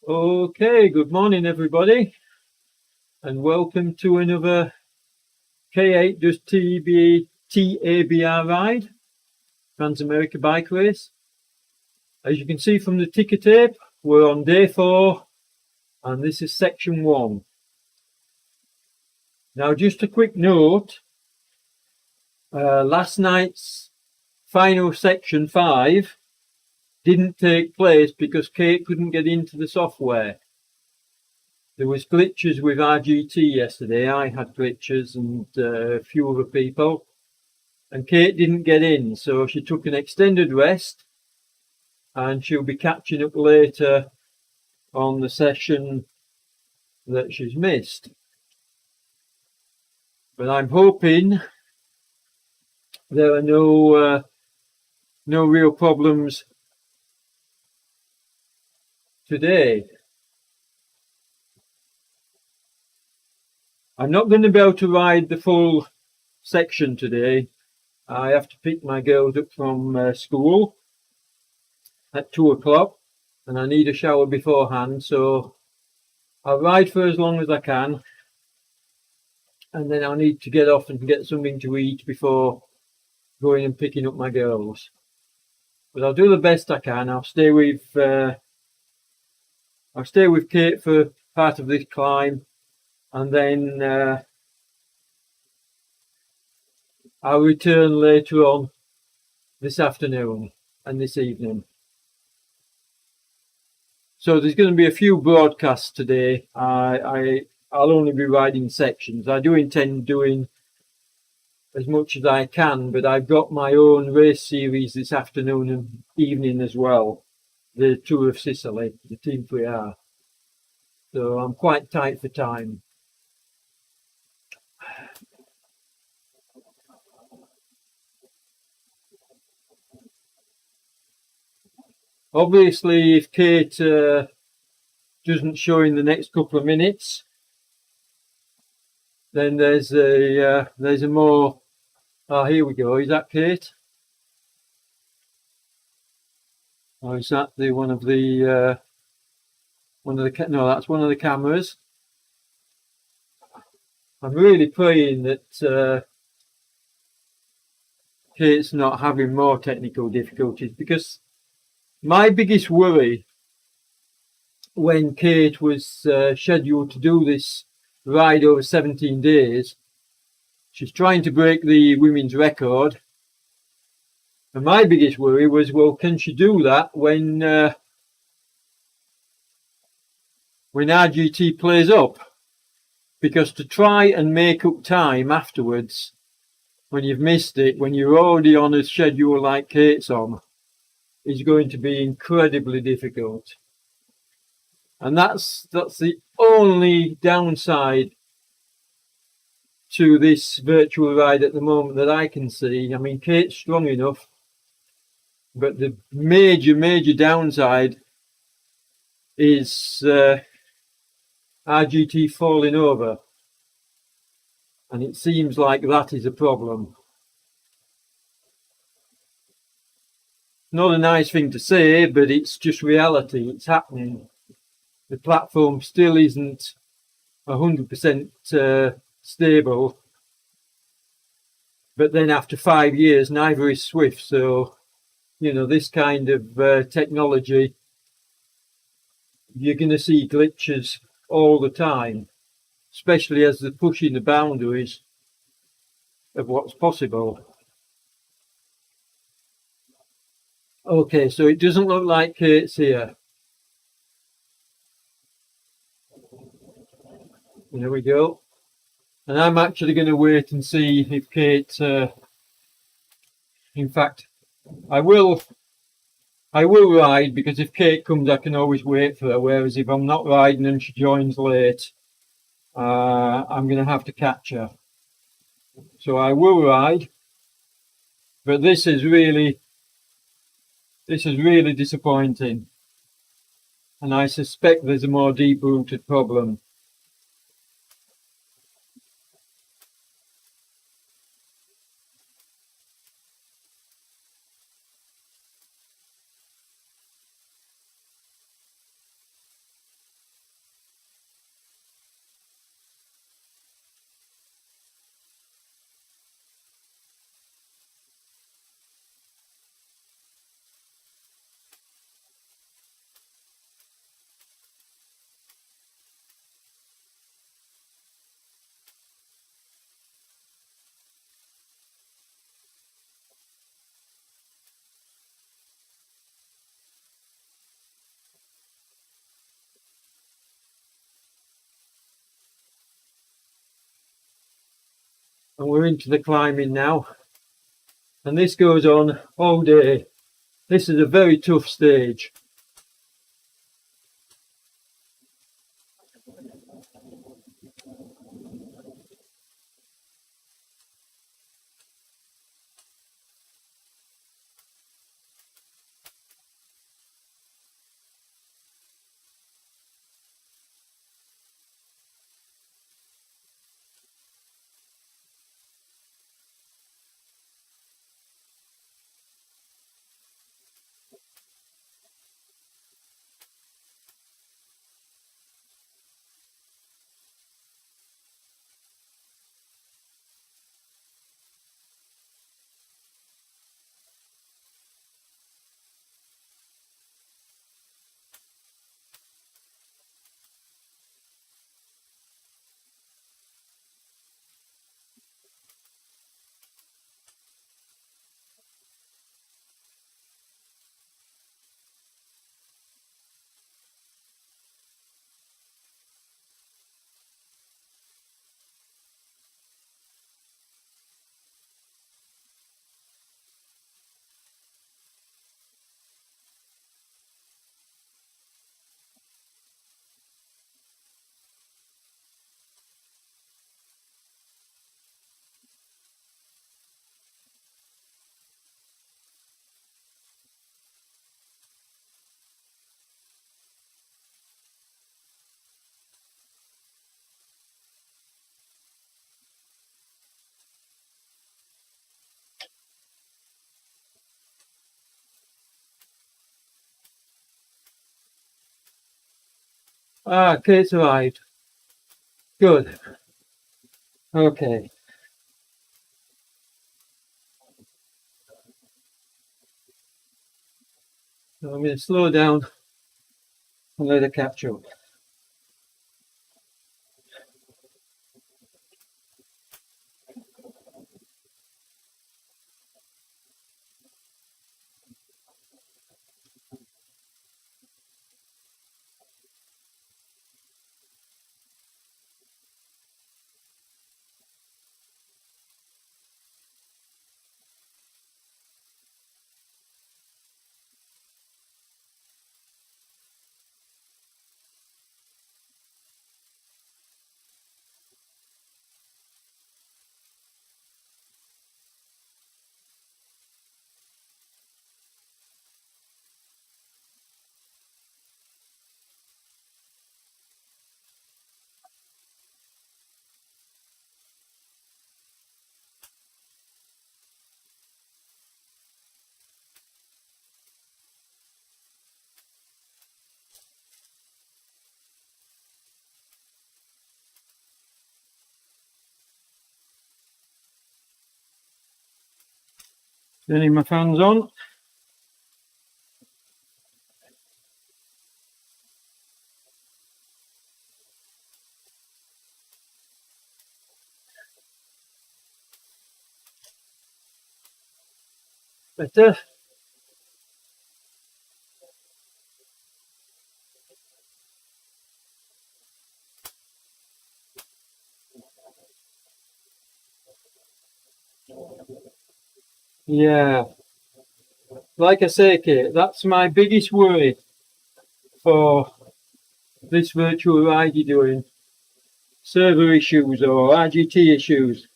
Okay, good morning everybody, and welcome to another K8 Does TABR ride, Trans-America Bike Race. As you can see from the ticker tape, we're on day 4, and this is section 1. Now just a quick note, last night's final section 5 didn't take place because Kate couldn't get into the software. There was glitches with RGT yesterday. I had glitches and a few other people, and Kate didn't get in, so she took an extended rest and she'll be catching up later on the session that she's missed. But I'm hoping there are no real problems today. I'm not going to be able to ride the full section today. I have to pick my girls up from school at 2 o'clock, and I need a shower beforehand, so I'll ride for as long as I can, and then I'll need to get off and get something to eat before going and picking up my girls. But I'll do the best I can. I'll stay with Kate for part of this climb, and then I'll return later on this afternoon and this evening. So there's going to be a few broadcasts today. I'll only be riding sections. I do intend doing as much as I can, but I've got my own race series this afternoon and evening as well. The Tour of Sicily, the Team 3R. So I'm quite tight for time. Obviously, if Kate doesn't show in the next couple of minutes, then there's a more. Oh, here we go. Is that Kate? Or is that the one of the? No, that's one of the cameras. I'm really praying that Kate's not having more technical difficulties, because my biggest worry when Kate was scheduled to do this ride over 17 days, she's trying to break the women's record, and my biggest worry was, well, can she do that when RGT plays up? Because to try and make up time afterwards, when you've missed it, when you're already on a schedule like Kate's on, is going to be incredibly difficult. And that's the only downside to this virtual ride at the moment that I can see. I mean, Kate's strong enough, but the major downside is RGT falling over, and it seems like that is a problem. Not a nice thing to say, but it's just reality. It's happening. The platform still isn't 100% stable, but then after 5 years, neither is Swift. So, you know, this kind of technology, you're going to see glitches all the time, especially as they're pushing the boundaries of what's possible. Okay, so it doesn't look like Kate's here. There we go. And I'm actually going to wait and see if Kate, in fact, I will ride, because if Kate comes, I can always wait for her. Whereas if I'm not riding and she joins late, I'm going to have to catch her. So I will ride, but this is really disappointing, and I suspect there's a more deep-rooted problem. and we're into the climbing now, and this goes on all day. This is a very tough stage. Ah, Kate's arrived. Good. Okay. So I'm going to slow down and let her catch up. Turning my fans on. Better. Yeah. Like I say, Kate, that's my biggest worry for this virtual ride you're doing. Server issues or RGT issues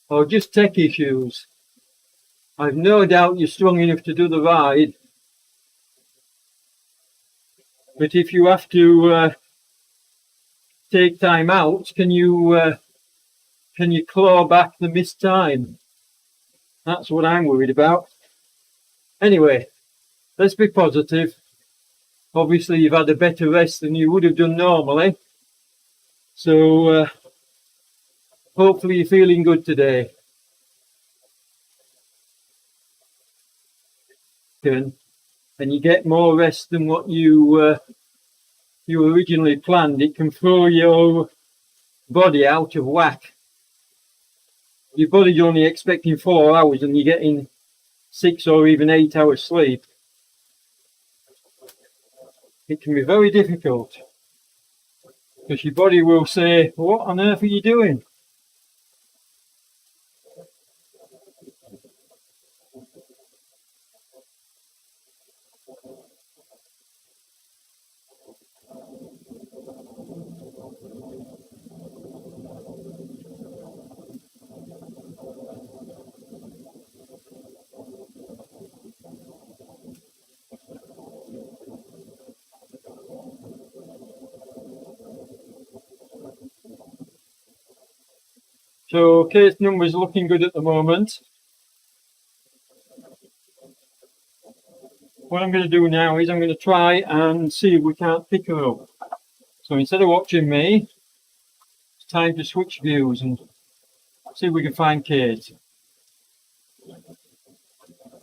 or just tech issues. I've no doubt you're strong enough to do the ride, but if you have to take time out, can you claw back the missed time? That's what I'm worried about. Anyway, let's be positive. Obviously, you've had a better rest than you would have done normally, so hopefully you're feeling good today. And you get more rest than what you originally planned. It can throw your body out of whack. Your body's only expecting 4 hours and you're getting 6 or even 8 hours sleep. It can be very difficult because your body will say, what on earth are you doing? So case number is looking good at the moment. What I'm going to do now is I'm going to try and see if we can't pick her up. So instead of watching me, it's time to switch views and see if we can find Kate.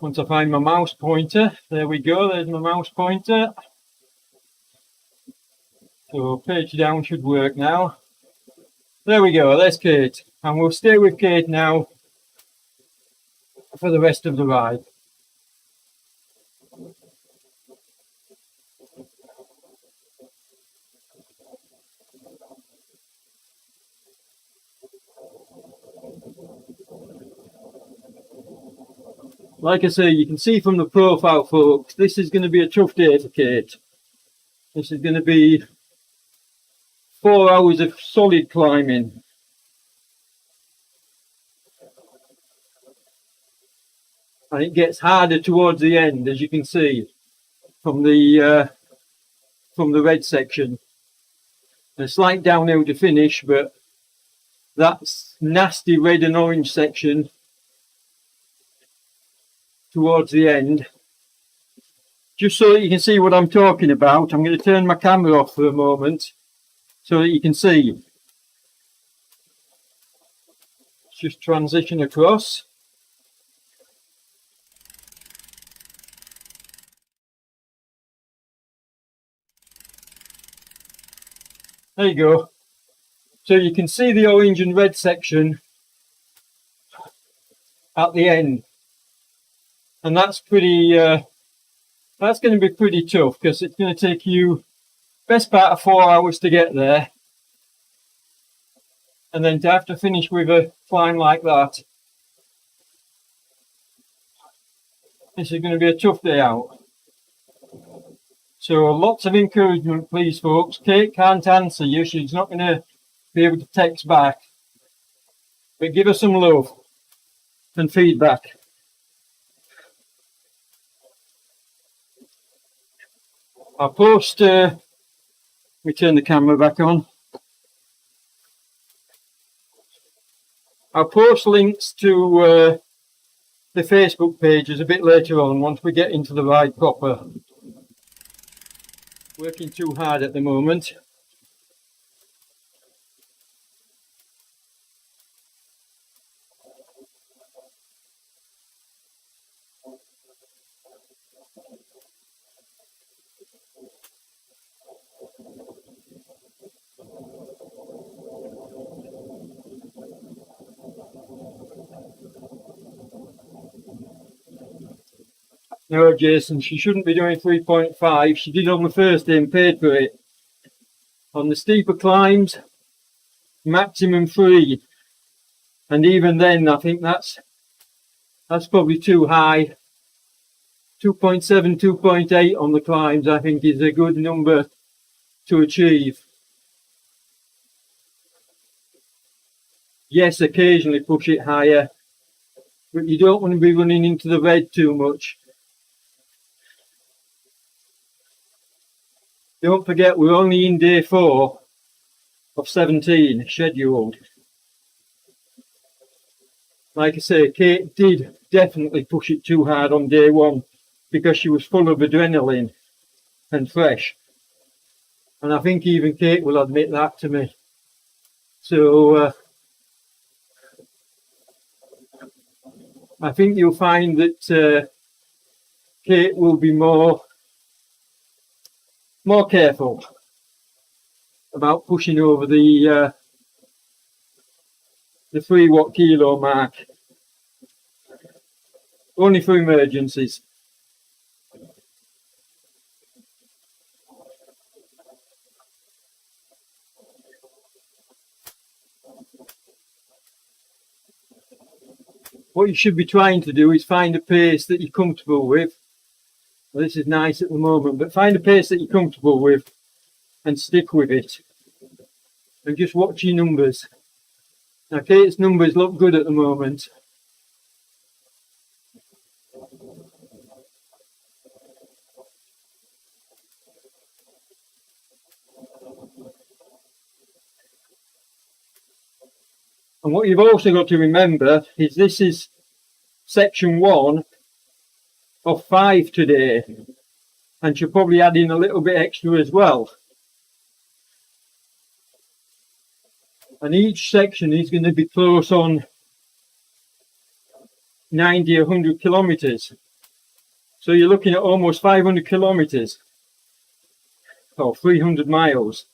Once I find my mouse pointer, there we go, there's my mouse pointer. So page down should work now. There we go, there's Kate. And we'll stay with Kate now for the rest of the ride. Like I say, you can see from the profile, folks, this is going to be a tough day for Kate. This is going to be 4 hours of solid climbing. And it gets harder towards the end, as you can see from the red section. A slight downhill to finish, but that nasty red and orange section towards the end. Just so that you can see what I'm talking about, I'm going to turn my camera off for a moment so that you can see. Let's just transition across. There you go. So you can see the orange and red section at the end. And that's pretty, that's going to be pretty tough because it's going to take you best part of 4 hours to get there. And then to have to finish with a climb like that. This is going to be a tough day out. So lots of encouragement, please, folks. Kate can't answer you. She's not going to be able to text back. But give her some love and feedback. I'll post, we turn the camera back on. I'll post links to the Facebook pages a bit later on once we get into the ride proper. Working too hard at the moment. No, Jason, she shouldn't be doing 3.5. She did on the first day and paid for it. On the steeper climbs, maximum 3. And even then, I think that's probably too high. 2.7, 2.8 on the climbs, I think, is a good number to achieve. Yes, occasionally push it higher, but you don't want to be running into the red too much. Don't forget, we're only in day 4 of 17 scheduled. Like I say, Kate did definitely push it too hard on day 1 because she was full of adrenaline and fresh. And I think even Kate will admit that to me. So I think you'll find that Kate will be more careful about pushing over the 3 watt kilo mark. Only for emergencies. What you should be trying to do is find a pace that you're comfortable with Well, this is nice at the moment, but find a pace that you're comfortable with and stick with it. And just watch your numbers. Now, Kate's numbers look good at the moment. And what you've also got to remember is this is section 1 of 5 today. And she'll probably add in a little bit extra as well. And each section is going to be close on 90 or 100 kilometres. So you're looking at almost 500 kilometres. Or 300 miles.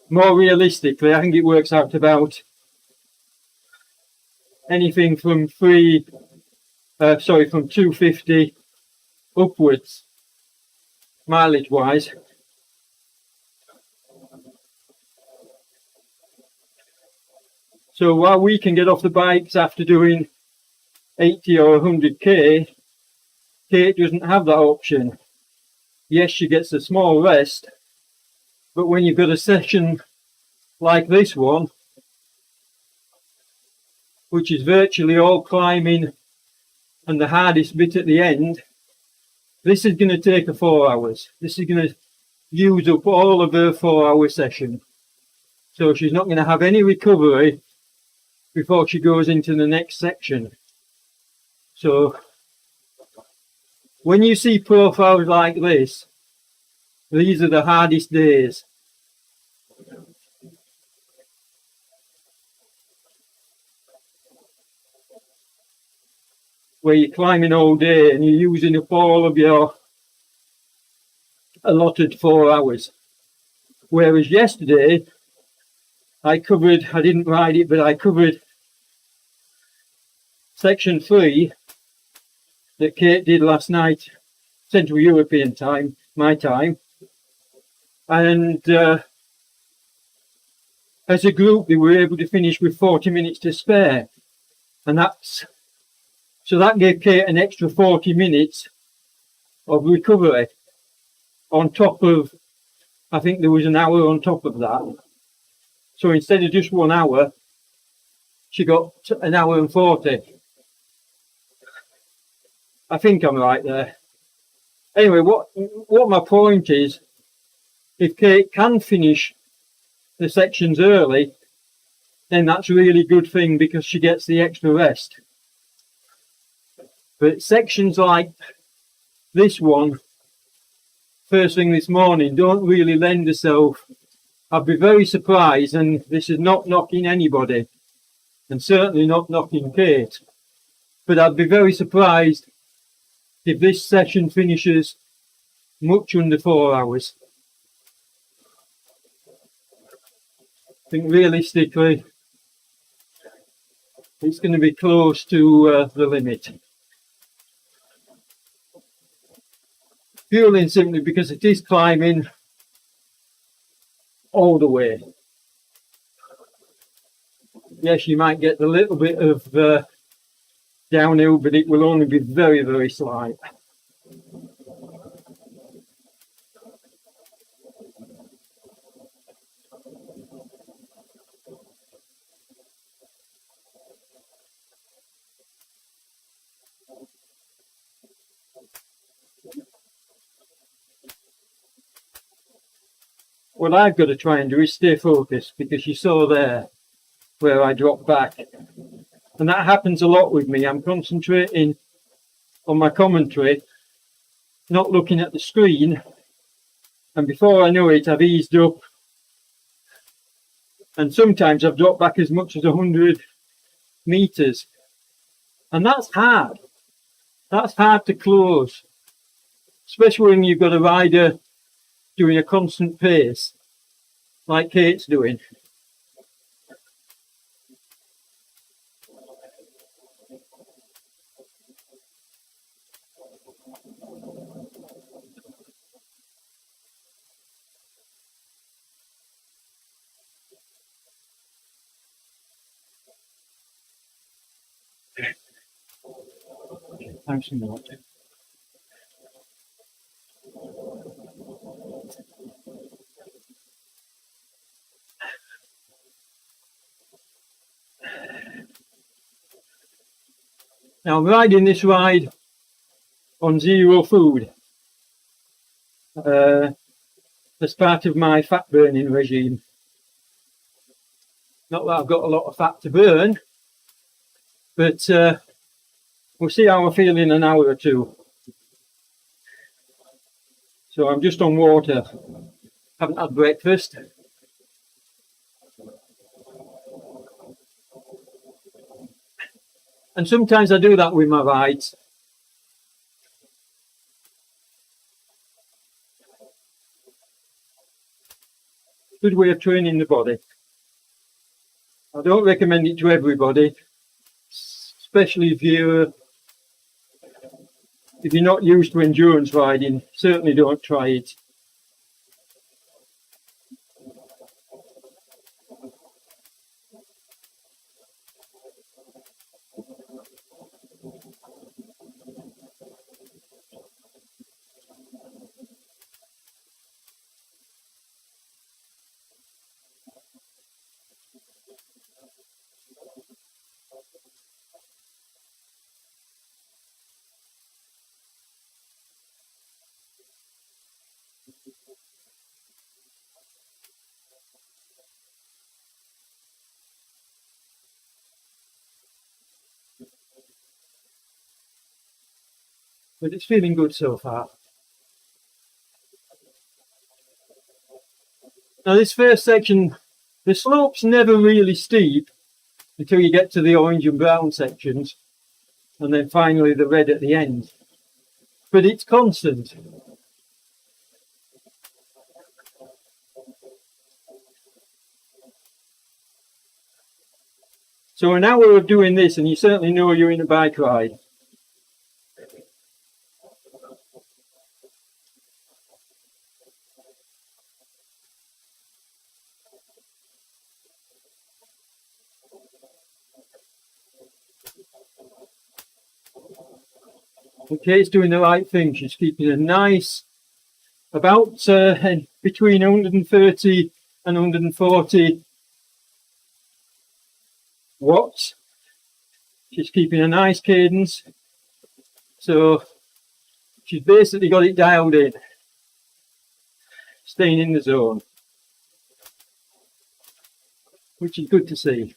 More realistically, I think it works out about anything from 250 upwards, mileage wise. So while we can get off the bikes after doing 80 or 100k, Kate doesn't have that option. Yes, she gets a small rest, but when you've got a session like this one, which is virtually all climbing and the hardest bit at the end, this is going to take her 4 hours. This is going to use up all of her 4-hour session. So she's not going to have any recovery before she goes into the next section. So when you see profiles like this, these are the hardest days. Where you're climbing all day and you're using up all of your allotted 4 hours. Whereas yesterday, I didn't ride it, but I covered section 3 that Kate did last night, Central European time, my time. And as a group, they were able to finish with 40 minutes to spare. And so that gave Kate an extra 40 minutes of recovery on top of, I think there was an hour on top of that. So instead of just 1 hour, she got an hour and 40. I think I'm right there. Anyway, what my point is, if Kate can finish the sections early, then that's a really good thing because she gets the extra rest. But sections like this one, first thing this morning, don't really lend themselves. I'd be very surprised, and this is not knocking anybody, and certainly not knocking Kate, but I'd be very surprised if this session finishes much under 4 hours. I think realistically, it's going to be close to the limit. Purely and simply because it is climbing all the way. Yes, you might get a little bit of downhill, but it will only be very, very slight. What I've got to try and do is stay focused, because you saw there where I dropped back. And that happens a lot with me. I'm concentrating on my commentary, not looking at the screen. And before I know it, I've eased up. And sometimes I've dropped back as much as 100 meters. And that's hard. That's hard to close. Especially when you've got a rider doing a constant pace, like Kate's doing. Thanks a lot. Now I'm riding this ride on zero food as part of my fat burning regime. Not that I've got a lot of fat to burn, but we'll see how I feel in an hour or two. So I'm just on water, haven't had breakfast. And sometimes I do that with my rides. Good way of training the body. I don't recommend it to everybody, especially if you're not used to endurance riding. Certainly don't try it. But it's feeling good so far. Now this first section, the slope's never really steep until you get to the orange and brown sections, and then finally the red at the end. But it's constant. So an hour of doing this and you certainly know you're in a bike ride. Okay, it's doing the right thing. She's keeping a nice, about between 130 and 140 watts. She's keeping a nice cadence. So she's basically got it dialed in, staying in the zone, which is good to see.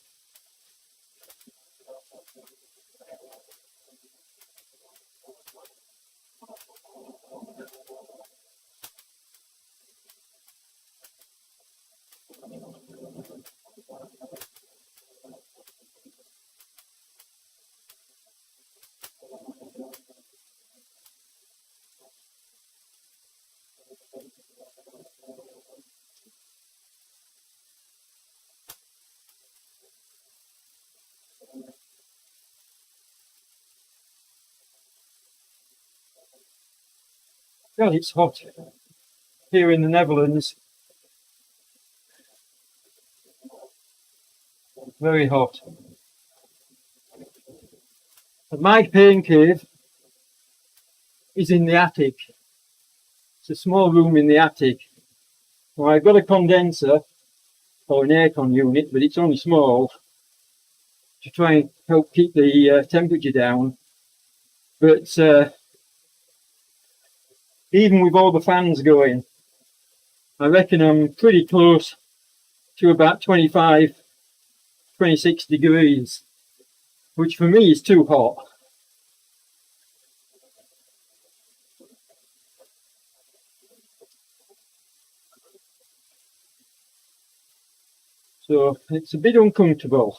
Well, it's hot here in the Netherlands. Very hot. But my pain cave is in the attic. It's a small room in the attic. Well, I've got a condenser or an aircon unit, but it's only small to try and help keep the temperature down. But even with all the fans going, I reckon I'm pretty close to about 25, 26 degrees, which for me is too hot. So it's a bit uncomfortable.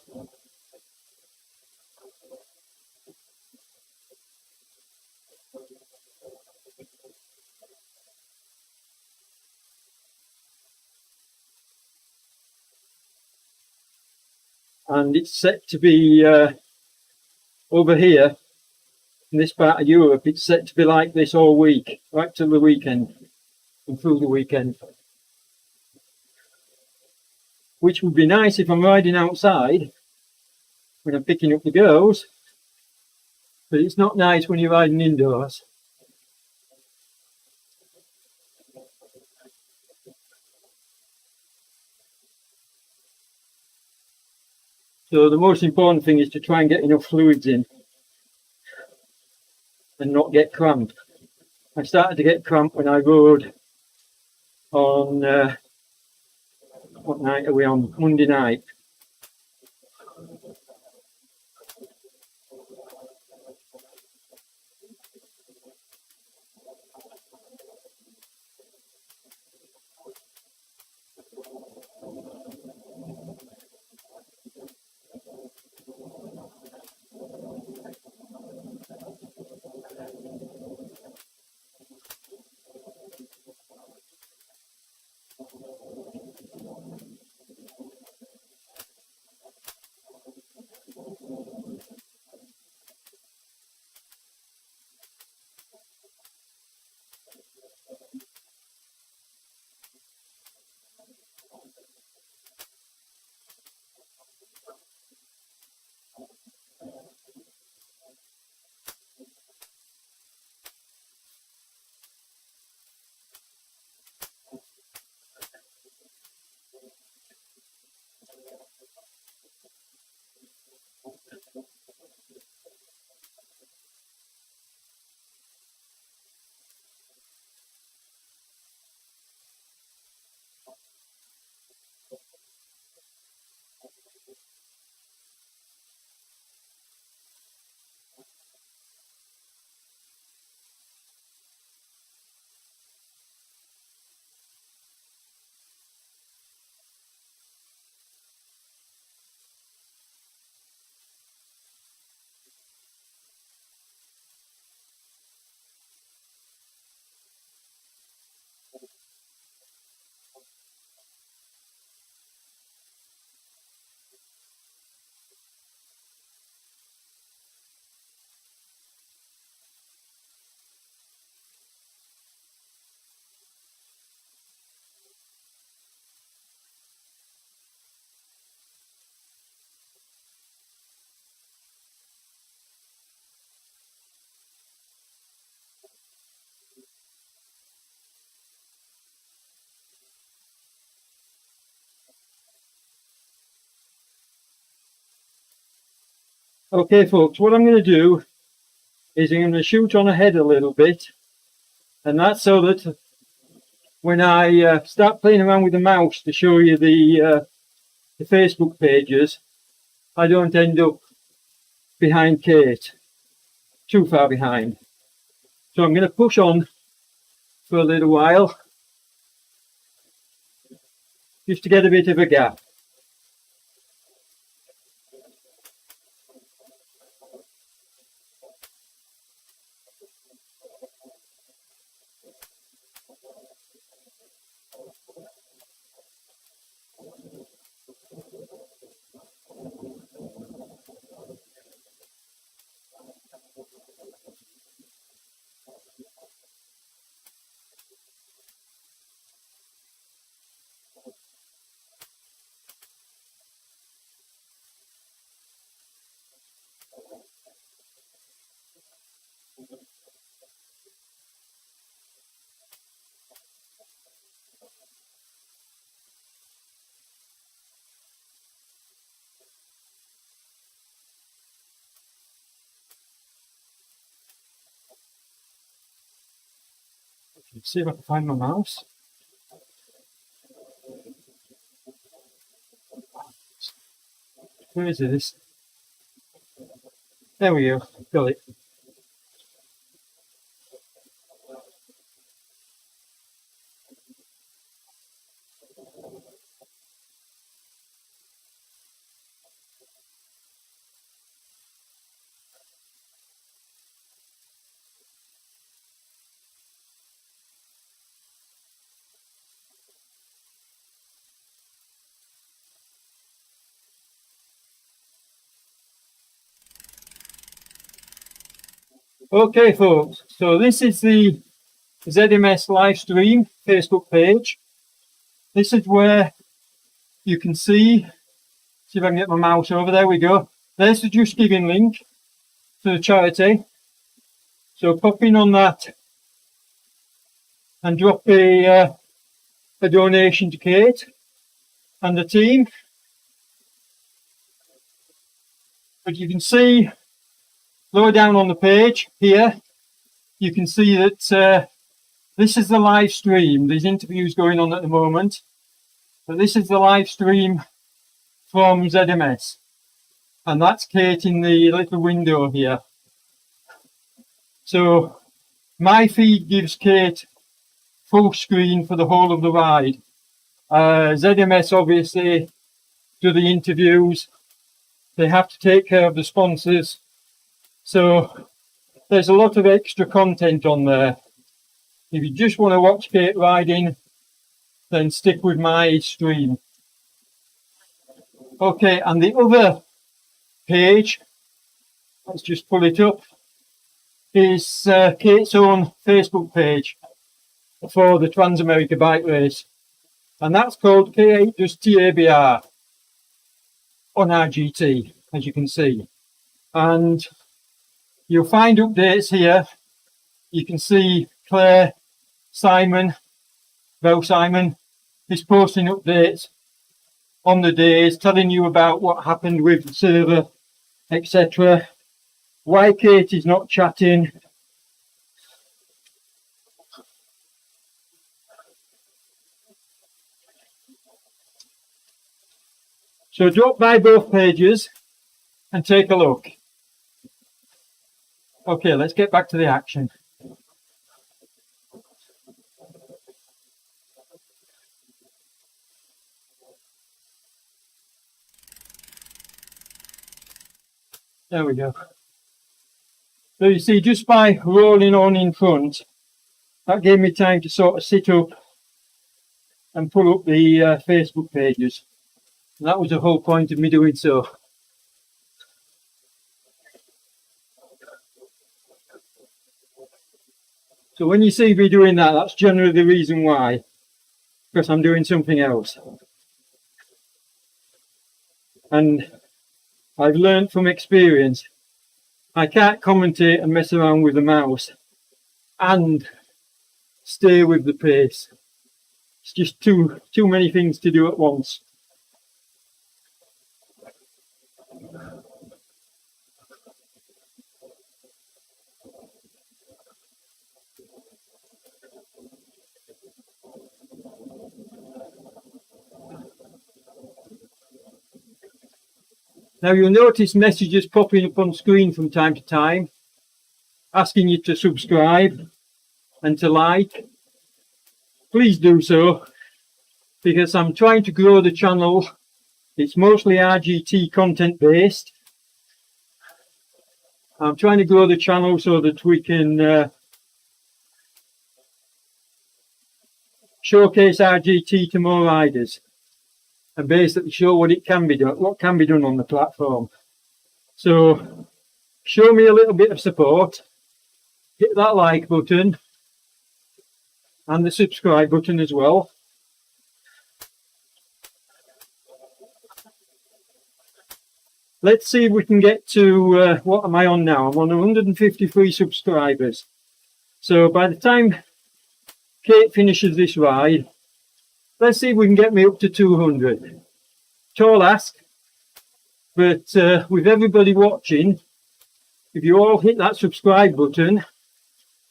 And it's set to be over here in this part of Europe, it's set to be like this all week, right till the weekend and through the weekend. Which would be nice if I'm riding outside when I'm picking up the girls, but it's not nice when you're riding indoors. So the most important thing is to try and get enough fluids in and not get cramped. I started to get cramped when I rode on, what night are we on? Monday night. Okay folks, what I'm going to do is I'm going to shoot on ahead a little bit, and that's so that when I start playing around with the mouse to show you the Facebook pages, I don't end up behind Kate, too far behind. So I'm going to push on for a little while, just to get a bit of a gap. Let's see if I can find my mouse. Where is it? There we go, got it. Okay folks, so this is the ZMS live stream Facebook page. This is where you can see if I can get my mouse over, there we go. There's the Just Giving link to the charity. So pop in on that and drop a donation to Kate and the team. But you can see lower down on the page here, you can see that this is the live stream. There's interviews going on at the moment, but this is the live stream from ZMS, and that's Kate in the little window here. So my feed gives Kate full screen for the whole of the ride. ZMS obviously do the interviews. They have to take care of the sponsors. So there's a lot of extra content on there. If you just want to watch Kate riding, then stick with my stream. Okay, and the other page, let's just pull it up, is Kate's own Facebook page for the Trans-America Bike Race. And that's called K8 Does TABR on RGT, as you can see. And you'll find updates here. You can see Claire Simon, Belle Simon, is posting updates on the days, telling you about what happened with the server, etc. Why Kate is not chatting. So drop by both pages and take a look. Okay, let's get back to the action. There we go. So you see, just by rolling on in front, that gave me time to sort of sit up and pull up the Facebook pages. And that was the whole point of me doing so. So when you see me doing that, that's generally the reason why, because I'm doing something else. And I've learned from experience, I can't commentate and mess around with the mouse and stay with the pace. It's just too many things to do at once. Now you'll notice messages popping up on screen from time to time, asking you to subscribe and to like. Please do so, because I'm trying to grow the channel. It's mostly RGT content based. I'm trying to grow the channel so that we can showcase RGT to more riders and basically show what can be done on the platform. So show me a little bit of support, hit that like button and the subscribe button as well. Let's see if we can get to, what am I on now? I'm on 153 subscribers. So by the time Kate finishes this ride, let's see if we can get me up to 200. Tall ask, but with everybody watching, if you all hit that subscribe button,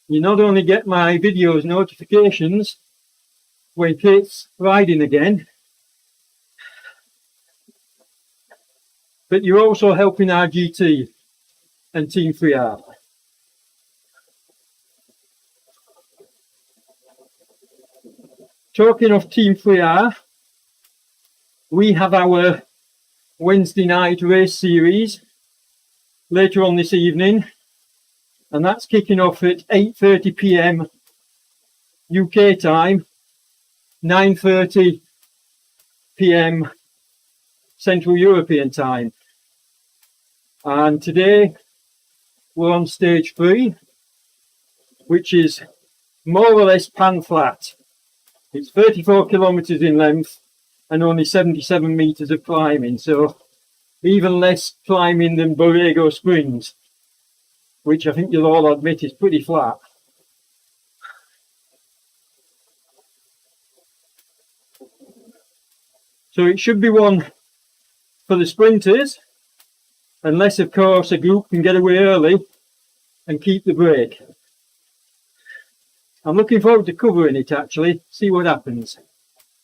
you not only get my videos notifications when Kate's riding again, but you're also helping RGT and Team 3R. Talking of Team 3R, we have our Wednesday night race series later on this evening, and that's kicking off at 8:30 p.m. UK time, 9:30 p.m. Central European time. And today we're on stage 3, which is more or less pan flat. It's 34 kilometers in length and only 77 meters of climbing, so even less climbing than Borrego Springs, which I think you'll all admit is pretty flat. So it should be one for the sprinters unless of course a group can get away early and keep the break. I'm looking forward to covering it actually, see what happens.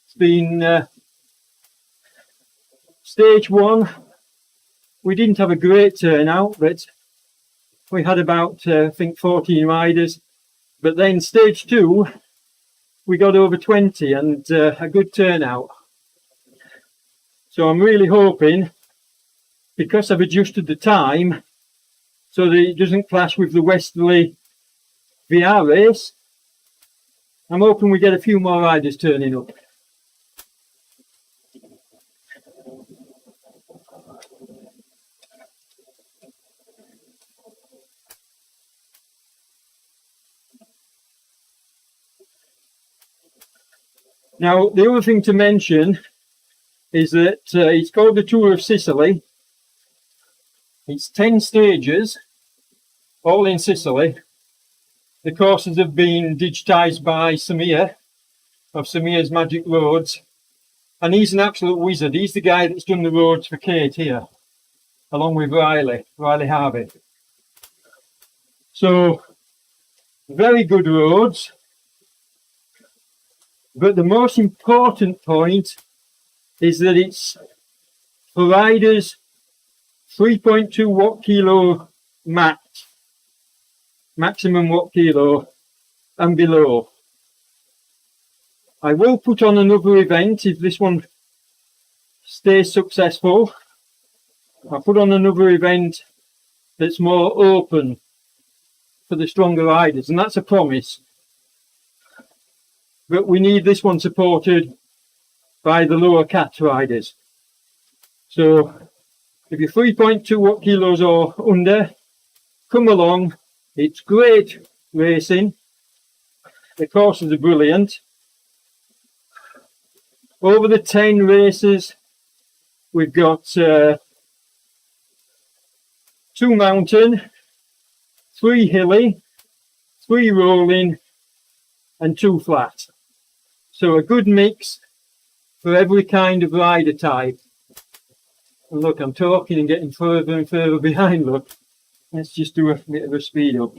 It's been stage 1. We didn't have a great turnout, but we had about I think 14 riders. But then stage 2, we got over 20 and a good turnout. So I'm really hoping, because I've adjusted the time so that it doesn't clash with the Westerly VR race, I'm hoping we get a few more riders turning up. Now, the other thing to mention is that it's called the Tour of Sicily. It's 10 stages, all in Sicily. The courses have been digitised by Samir, of Samir's Magic Roads. And he's an absolute wizard. He's the guy that's done the roads for Kate here, along with Riley Harvey. So, very good roads. But the most important point is that it's for riders 3.2 watt kilo max, maximum watt kilo and below. I will put on another event if this one stays successful. I'll put on another event that's more open for the stronger riders, and that's a promise. But we need this one supported by the lower cat riders. So if you're 3.2 watt kilos or under, come along. It's great racing. The courses are brilliant. Over the 10 races, we've got 2 mountain, 3 hilly, 3 rolling and 2 flat. So a good mix for every kind of rider type. And look, I'm talking and getting further and further behind, look. Let's just do a bit of a speed up.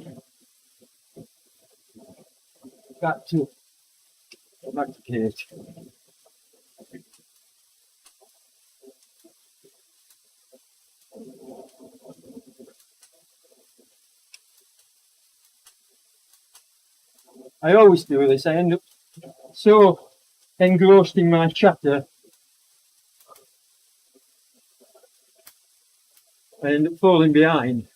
Back to Kate. I always do this. I end up so engrossed in my chatter, I end up falling behind.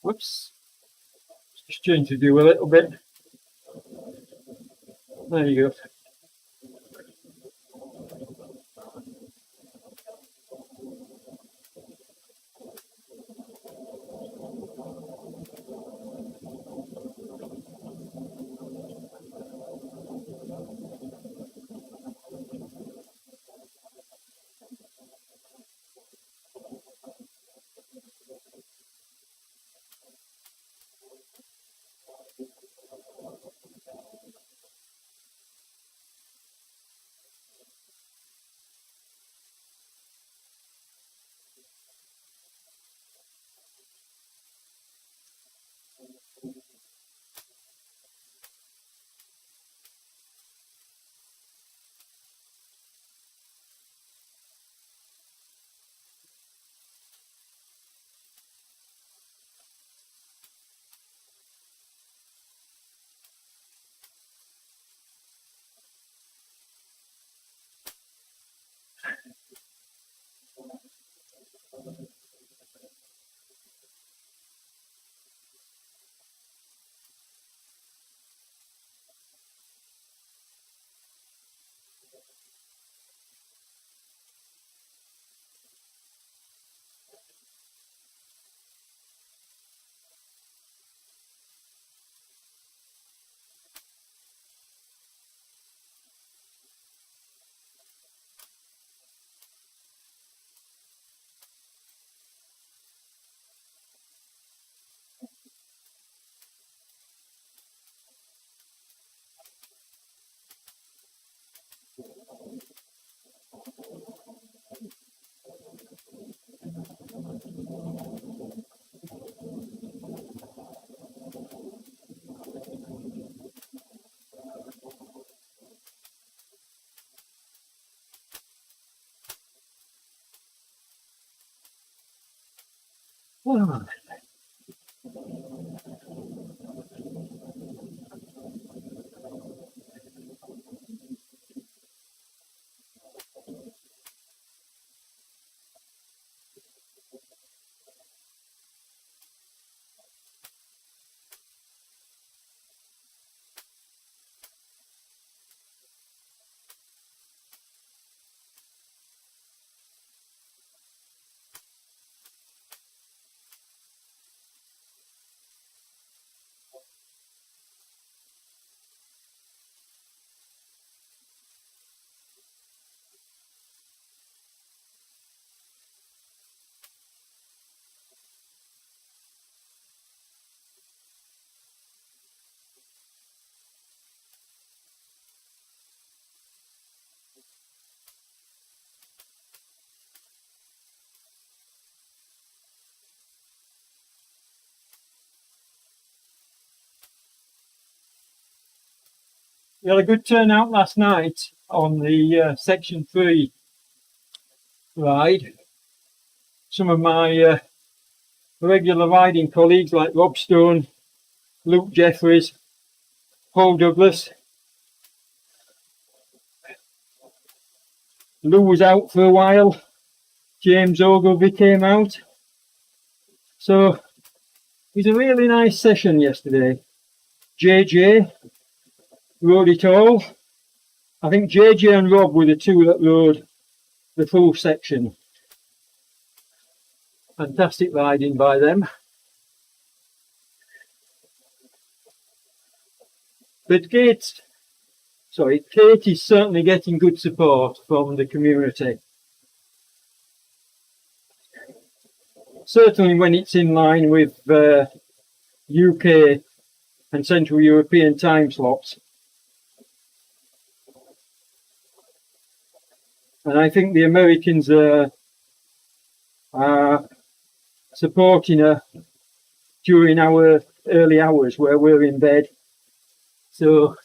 Whoops. Just change the view a little bit. There you go. Oh. We had a good turnout last night on the Section 3 ride. Some of my regular riding colleagues like Rob Stone, Luke Jeffries, Paul Douglas. Lou was out for a while. James Ogilvie came out. So it was a really nice session yesterday. JJ rode it all. I think JJ and Rob were the two that rode the full section. Fantastic riding by them. But Kate is certainly getting good support from the community. Certainly when it's in line with UK and Central European time slots. And I think the Americans are supporting her during our early hours where we're in bed. So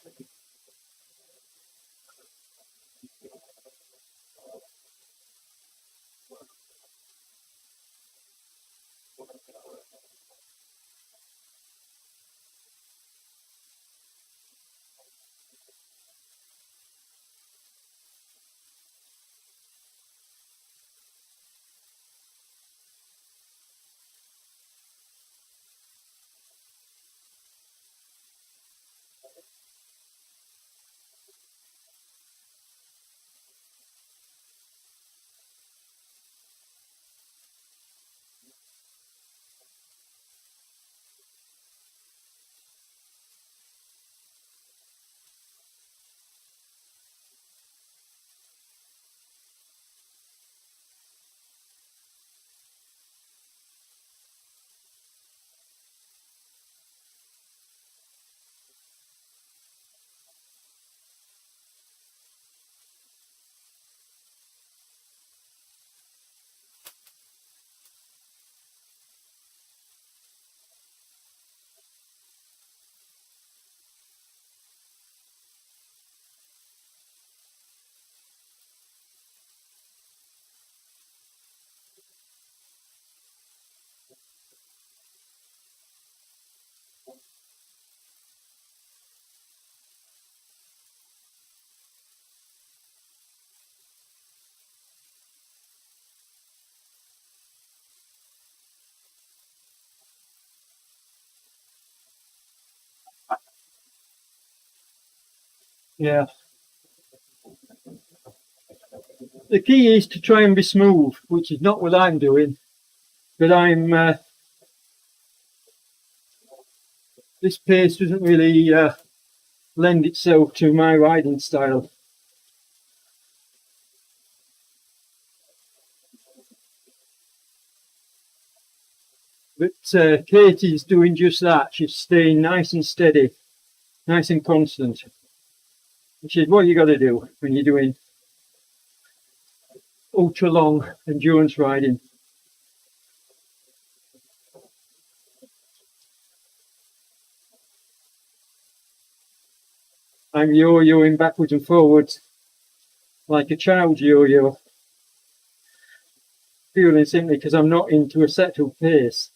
yeah. The key is to try and be smooth, which is not what I'm doing. But this pace doesn't really lend itself to my riding style. But Katie's doing just that. She's staying nice and steady, nice and constant. Which is what you got to do when you're doing ultra long endurance riding. I'm yo-yoing backwards and forwards like a child yo-yo, purely and simply because I'm not into a settled pace.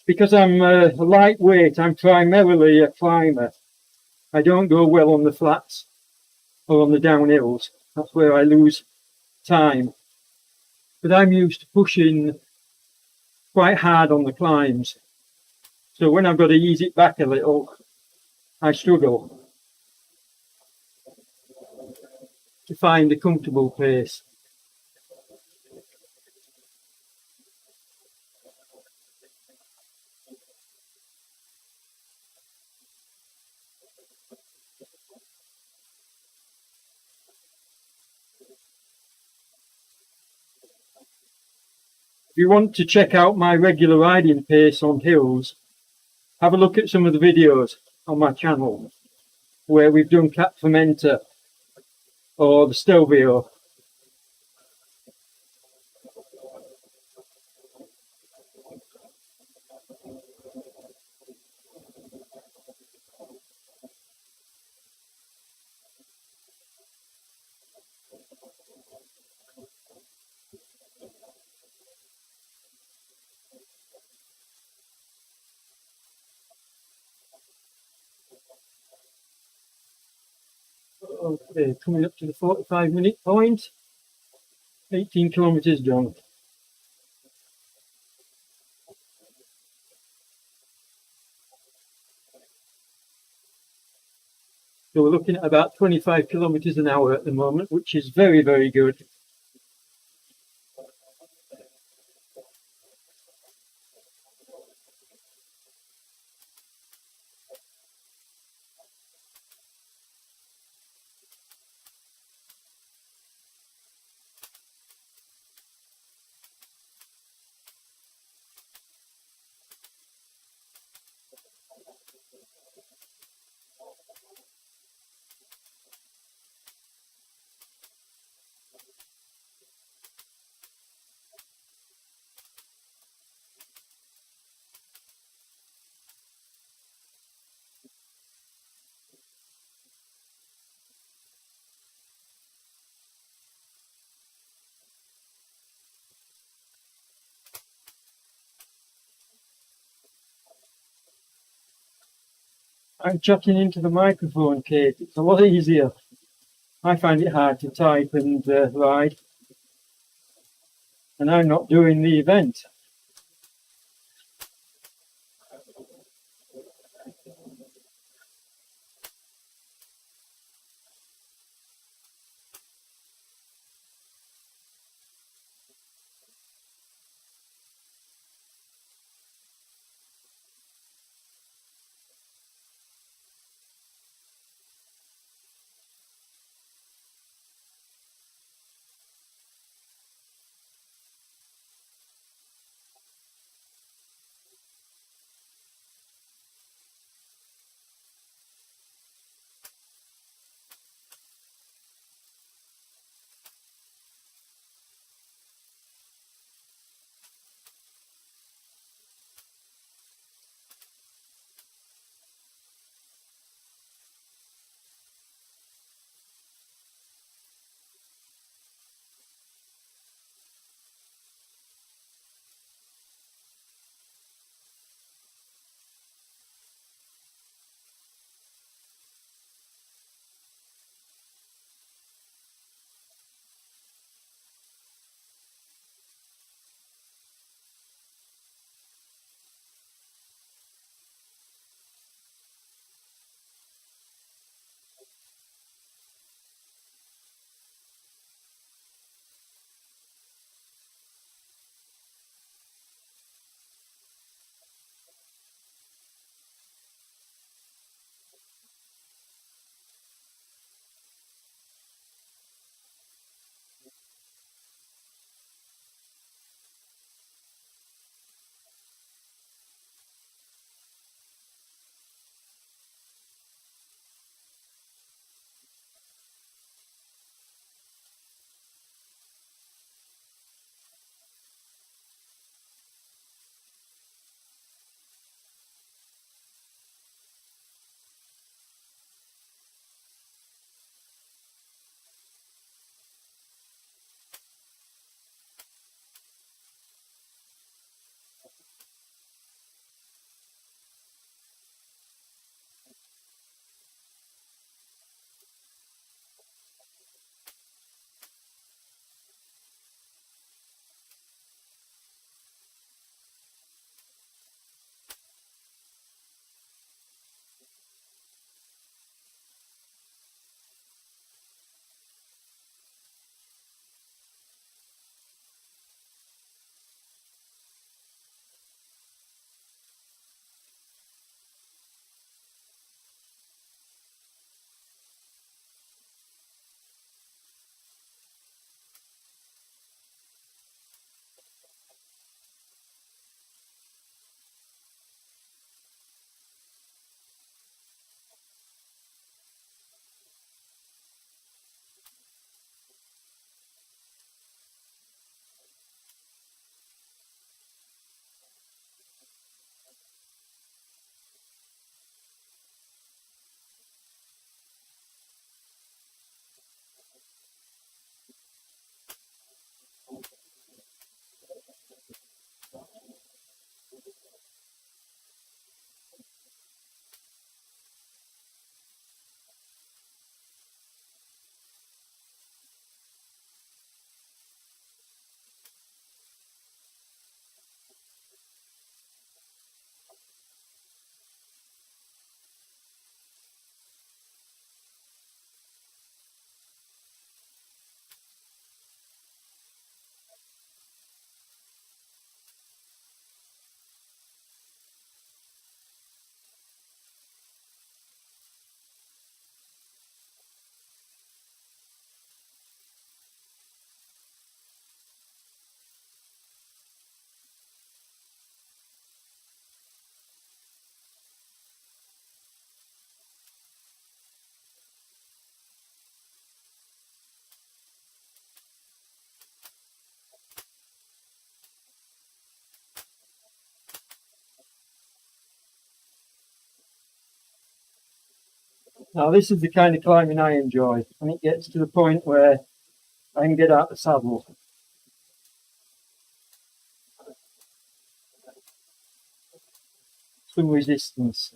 because I'm a lightweight, I'm primarily a climber. I don't go well on the flats or on the downhills. That's where I lose time. But I'm used to pushing quite hard on the climbs. So when I've got to ease it back a little, I struggle to find a comfortable pace. If you want to check out my regular riding pace on hills, have a look at some of the videos on my channel where we've done Cap Fermenta or the Stelvio. Okay, coming up to the 45-minute point, 18 kilometres done. So we're looking at about 25 kilometres an hour at the moment, which is very, very good. I'm chatting into the microphone, Kate. It's a lot easier. I find it hard to type and ride, and I'm not doing the event. Now this is the kind of climbing I enjoy, and it gets to the point where I can get out the saddle. Some resistance.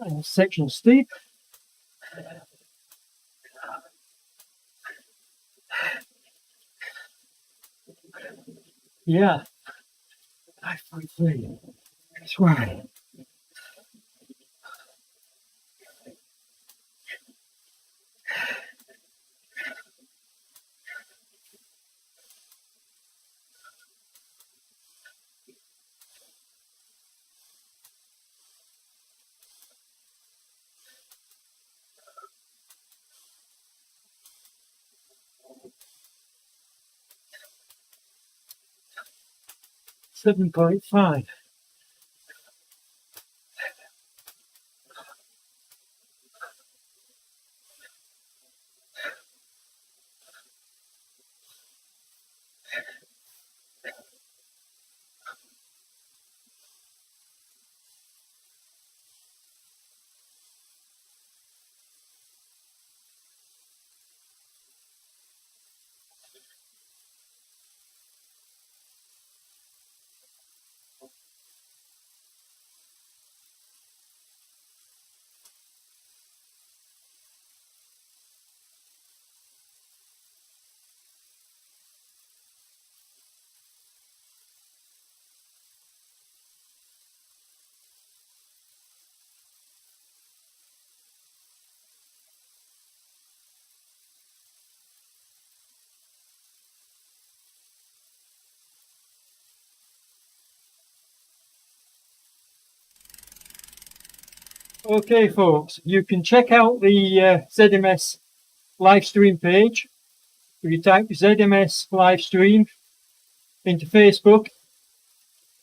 And this section steep. Yeah, 5.3. That's right. $7.5. Okay, folks, you can check out the ZMS live stream page. If you type ZMS live stream into Facebook,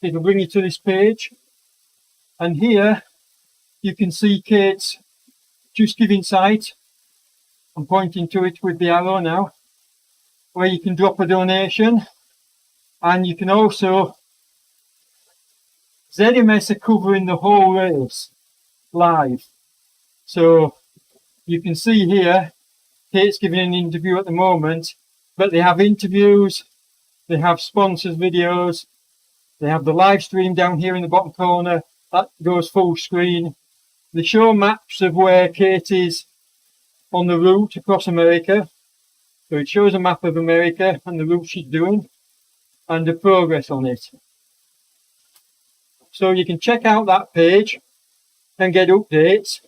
it'll bring you to this page. And here you can see Kate's Just Giving site. I'm pointing to it with the arrow now, where you can drop a donation. And you can also, ZMS are covering the whole race live. So you can see here, Kate's giving an interview at the moment, but they have interviews, they have sponsors videos, they have the live stream down here in the bottom corner, that goes full screen. They show maps of where Kate is on the route across America. So it shows a map of America and the route she's doing and the progress on it. So you can check out that page and get updates.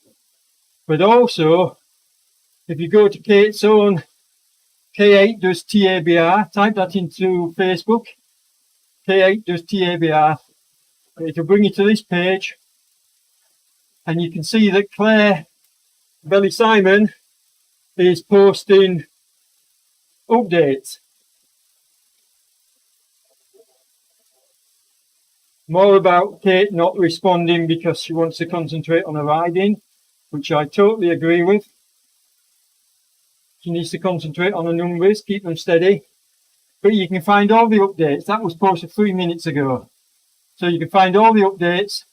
But also, if you go to Kate's own K8 does TABR, type that into Facebook, K8 does TABR, it'll bring you to this page, and you can see that Claire Belly Simon is posting updates. More about Kate not responding because she wants to concentrate on her riding, which I totally agree with. She needs to concentrate on the numbers, keep them steady. But you can find all the updates. That was posted 3 minutes ago. So you can find all the updates,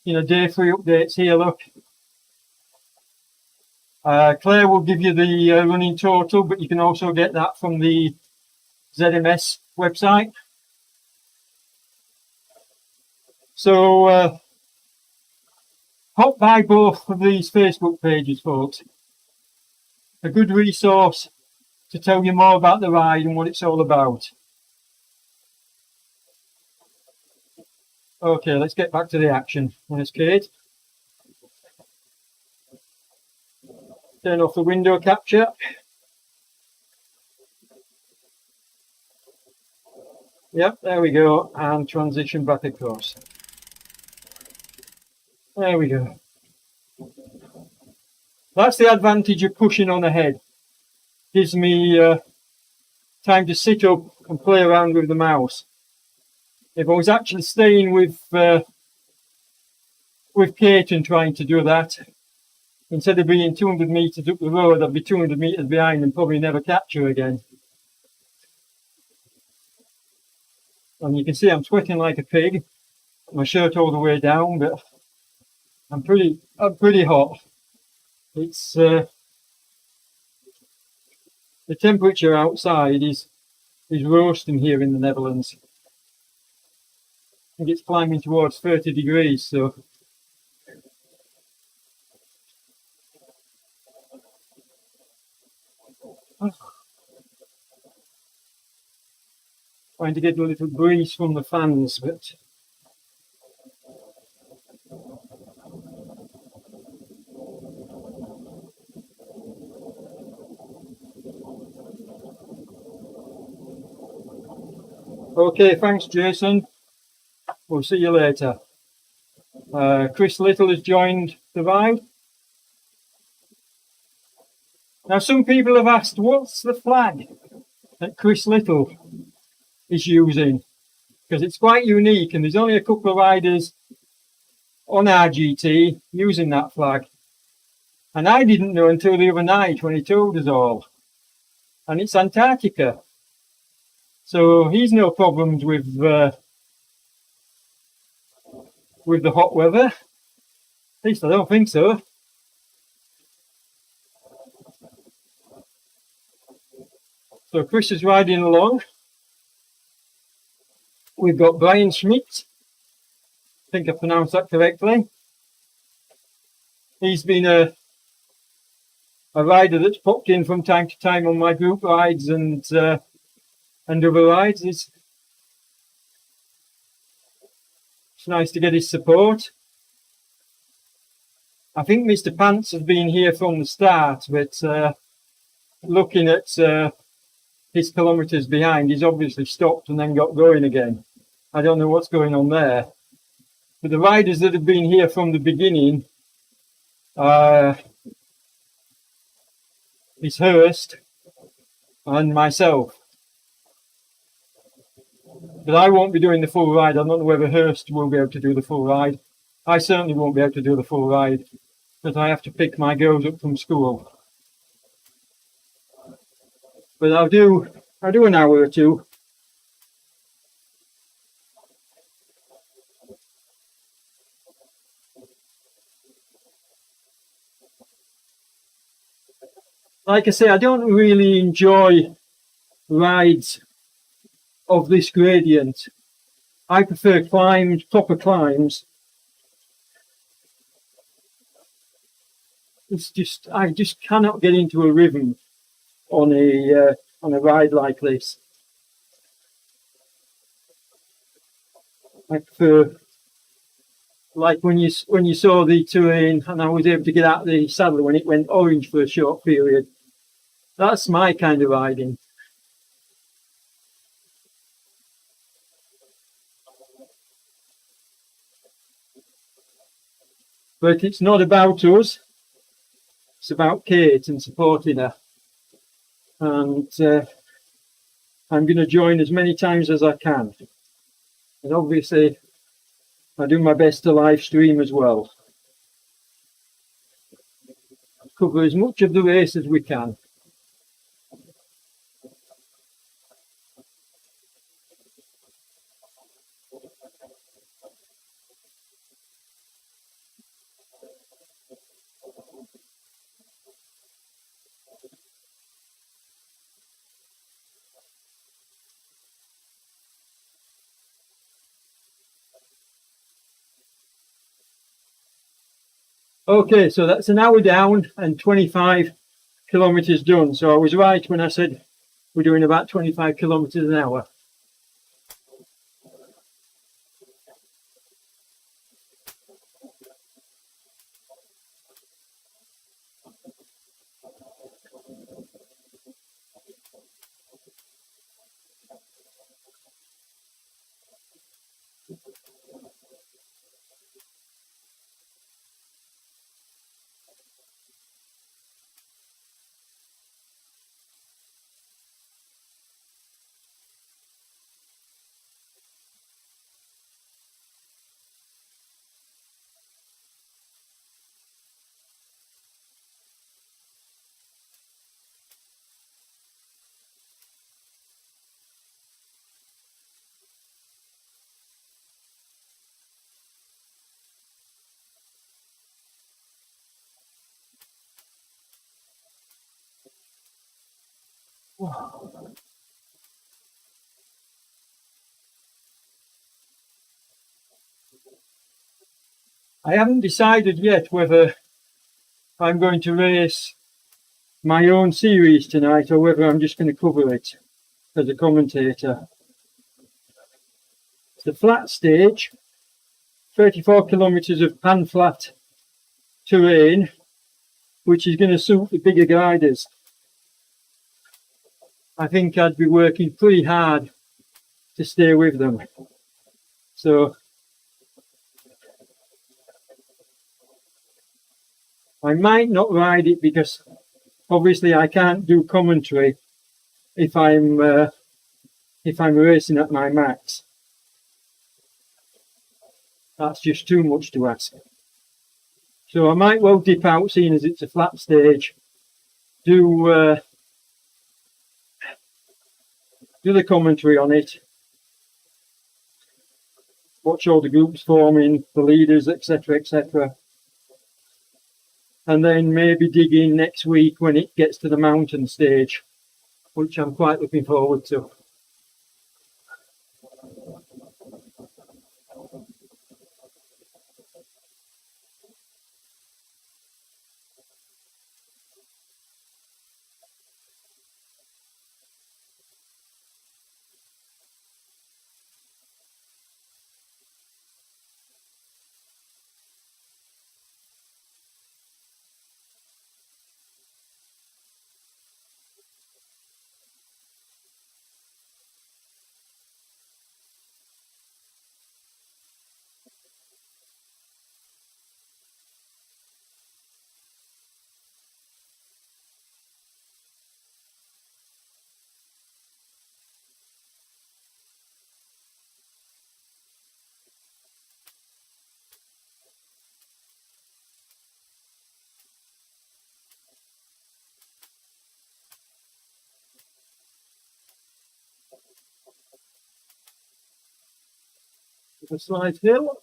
day 3 updates here, look. Claire will give you the running total, but you can also get that from the ZMS website. So hop by both of these Facebook pages, folks. A good resource to tell you more about the ride and what it's all about. Okay, let's get back to the action. There's Kate. Turn off the window capture. Yep, there we go, and transition back across. There we go. That's the advantage of pushing on ahead. Gives me time to sit up and play around with the mouse. If I was actually staying with Kate and trying to do that, instead of being 200 metres up the road, I'd be 200 metres behind and probably never catch her again. And you can see I'm sweating like a pig. My shirt all the way down, but I'm pretty hot. It's the temperature outside is roasting here in the Netherlands. I think it's climbing towards 30 degrees, so trying to get a little breeze from the fans, but okay, thanks Jason. We'll see you later. Chris Little has joined the ride. Now some people have asked, what's the flag that Chris Little is using? Because it's quite unique and there's only a couple of riders on RGT using that flag. And I didn't know until the other night when he told us all. And it's Antarctica. So he's no problems with the hot weather. At least I don't think so. So Chris is riding along. We've got Brian Schmidt. I think I pronounced that correctly. He's been a rider that's popped in from time to time on my group rides and other rides. It's nice to get his support. I think Mr. Pants has been here from the start, but looking at his kilometres behind, he's obviously stopped and then got going again. I don't know what's going on there. But the riders that have been here from the beginning is Hurst and myself. But I won't be doing the full ride. I don't know whether Hurst will be able to do the full ride. I certainly won't be able to do the full ride because I have to pick my girls up from school. But I'll do an hour or two. Like I say, I don't really enjoy rides of this gradient. I prefer climbs, proper climbs. It's just, I just cannot get into a rhythm on a ride like this. I prefer, like when you saw the terrain and I was able to get out the saddle when it went orange for a short period. That's my kind of riding. But it's not about us. It's about Kate and supporting her. And I'm going to join as many times as I can. And obviously, I do my best to live stream as well. Cover as much of the race as we can. Okay, so that's an hour down and 25 kilometers done. So I was right when I said we're doing about 25 kilometers an hour. I haven't decided yet whether I'm going to race my own series tonight or whether I'm just going to cover it as a commentator. It's a flat stage, 34 kilometres of pan flat terrain, which is going to suit the bigger gliders. I think I'd be working pretty hard to stay with them. So I might not ride it because obviously I can't do commentary if I'm racing at my max. That's just too much to ask. So I might well dip out, seeing as it's a flat stage, do the commentary on it, watch all the groups forming, the leaders, etc., etc. And then maybe dig in next week when it gets to the mountain stage, which I'm quite looking forward to. A slight hill.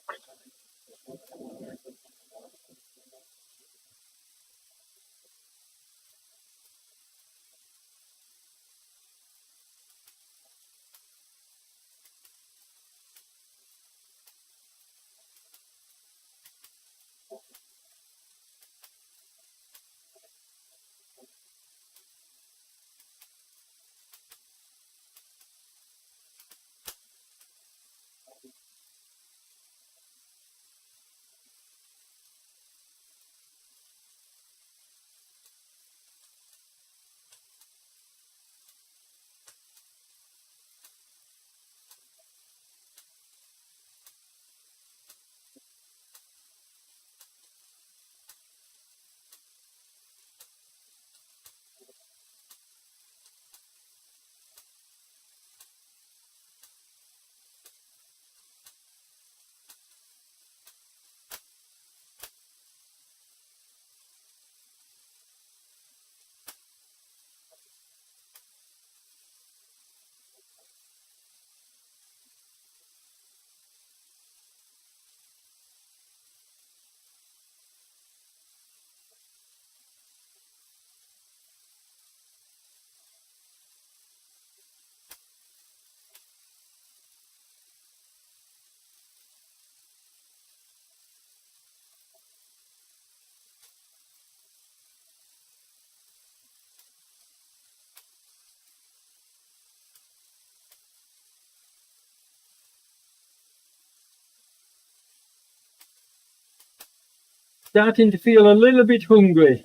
starting to feel a little bit hungry.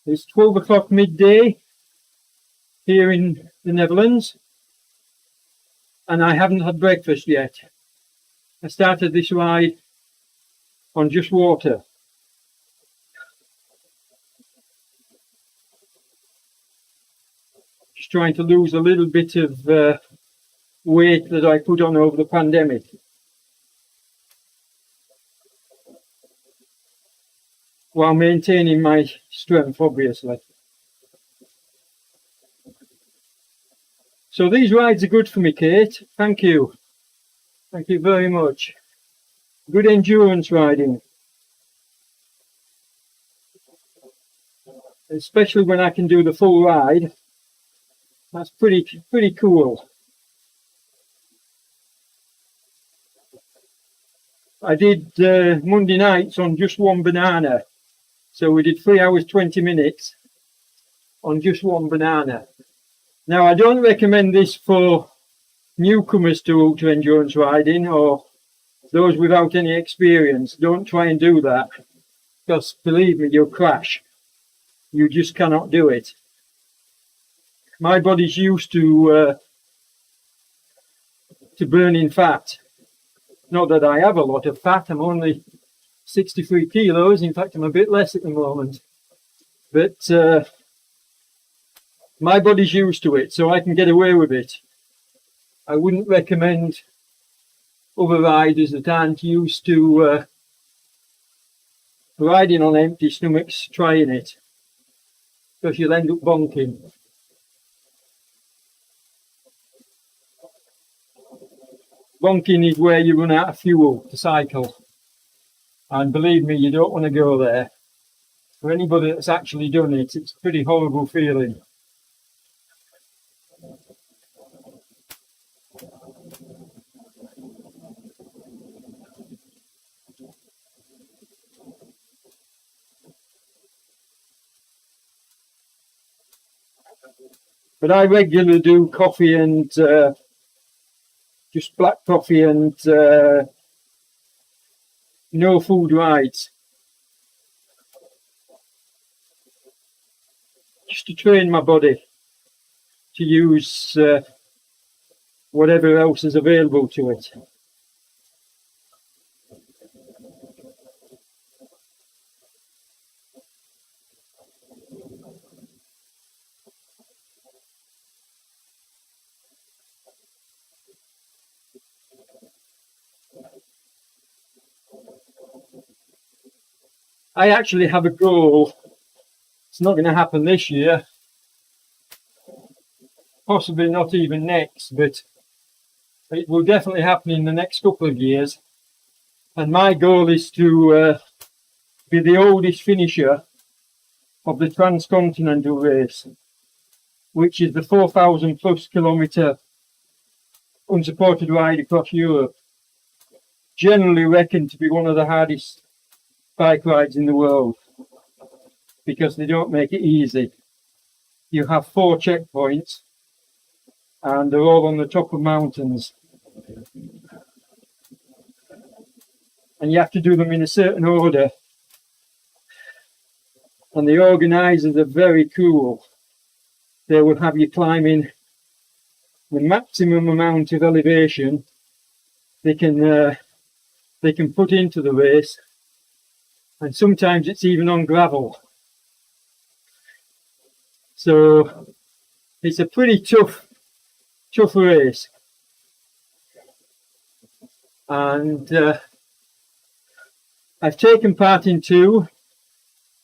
It's 12 o'clock midday here in the Netherlands, and I haven't had breakfast yet. I started this ride on just water. Just trying to lose a little bit of weight that I put on over the pandemic. While maintaining my strength, obviously. So these rides are good for me, Kate. Thank you. Thank you very much. Good endurance riding. Especially when I can do the full ride. That's pretty cool. I did Monday nights on just one banana. So we did 3 hours 20 minutes on just one banana. Now I don't recommend this for newcomers to ultra endurance riding or those without any experience. Don't try and do that, because believe me, you'll crash. You just cannot do it. My body's used to burning fat. Not that I have a lot of fat. I'm only 63 kilos. In fact, I'm a bit less at the moment. But my body's used to it, so I can get away with it. I wouldn't recommend other riders that aren't used to riding on empty stomachs trying it, because you'll end up bonking. Bonking is where you run out of fuel to cycle. And believe me, you don't want to go there. For anybody that's actually done it, it's a pretty horrible feeling. But I regularly do coffee and just black coffee and no food rides. Just to train my body to use whatever else is available to it. I actually have a goal. It's not going to happen this year, possibly not even next, but it will definitely happen in the next couple of years. And my goal is to be the oldest finisher of the transcontinental race, which is the 4,000 plus kilometre unsupported ride across Europe. Generally reckoned to be one of the hardest bike rides in the world, because they don't make it easy. You have 4 checkpoints and they're all on the top of mountains, and you have to do them in a certain order, and the organisers are very cool. They will have you climbing the maximum amount of elevation they can put into the race. And sometimes it's even on gravel. So it's a pretty tough race. And I've taken part in 2.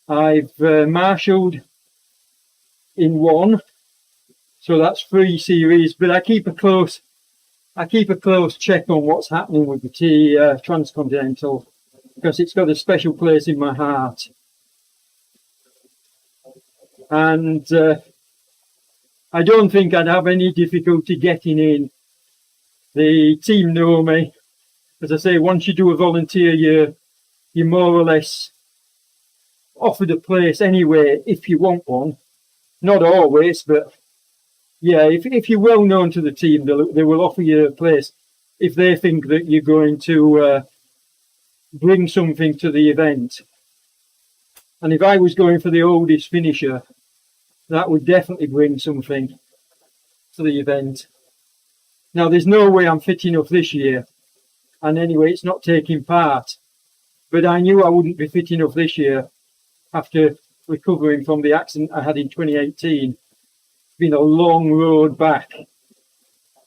I've marshalled in 1. So that's 3 series, but I keep a close check on what's happening with the Transcontinental, because it's got a special place in my heart. And I don't think I'd have any difficulty getting in. The team know me. As I say, once you do a volunteer, you're more or less offered a place anyway if you want one. Not always, but yeah, if you're well known to the team, they will offer you a place if they think that you're going to bring something to the event. And if I was going for the oldest finisher, that would definitely bring something to the event. Now, there's no way I'm fit enough this year, and anyway, it's not taking part. But I knew I wouldn't be fit enough this year after recovering from the accident I had in 2018. It's been a long road back.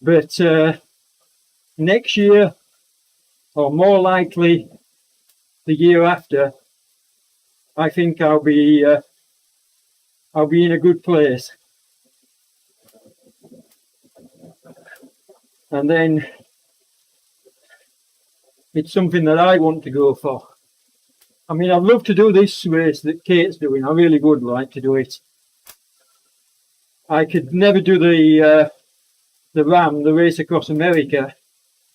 But next year, or more likely the year after, I think I'll be in a good place. And then it's something that I want to go for. I mean, I'd love to do this race that Kate's doing. I really would like to do it. I could never do the RAM, the race across America,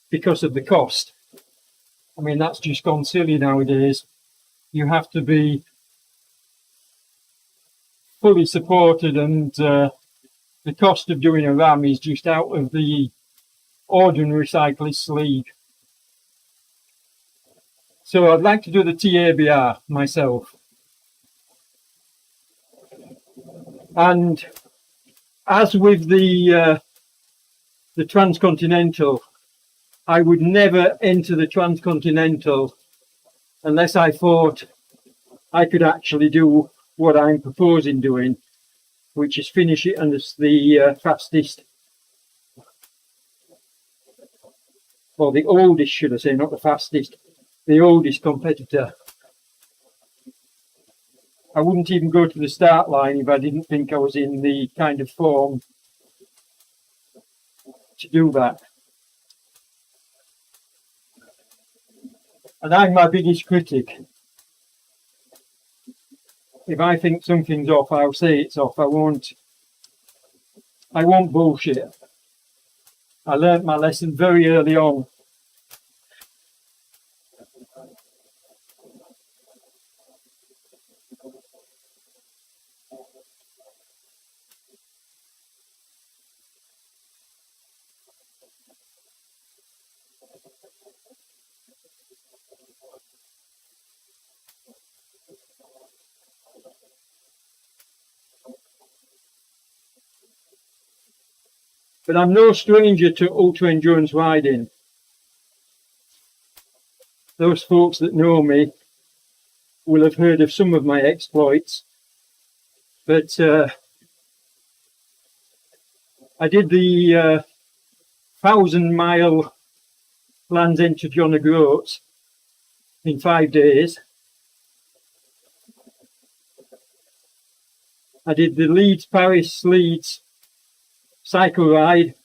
because of the cost. I mean, that's just gone silly nowadays. You have to be fully supported, and the cost of doing a RAM is just out of the ordinary cyclists league. So I'd like to do the TABR myself. And as with the Transcontinental, I would never enter the Transcontinental unless I thought I could actually do what I'm proposing doing, which is finish it as the fastest, or the oldest, should I say, not the fastest, the oldest competitor. I wouldn't even go to the start line if I didn't think I was in the kind of form to do that. And I'm my biggest critic. If I think something's off, I'll say it's off. I won't bullshit. I learnt my lesson very early on. But I'm no stranger to ultra endurance riding. Those folks that know me will have heard of some of my exploits. But I did the 1,000-mile Land's End to John O'Groats in 5 days. I did the Leeds-Paris-Leeds cycle ride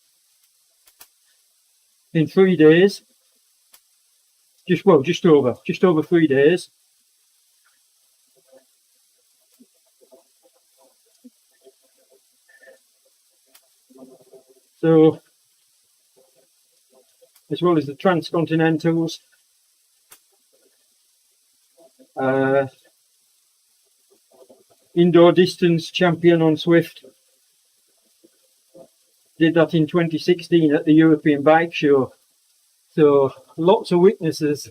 in 3 days. Just over 3 days. So, as well as the Transcontinentals, indoor distance champion on Swift. Did that in 2016 at the European Bike Show. So lots of witnesses.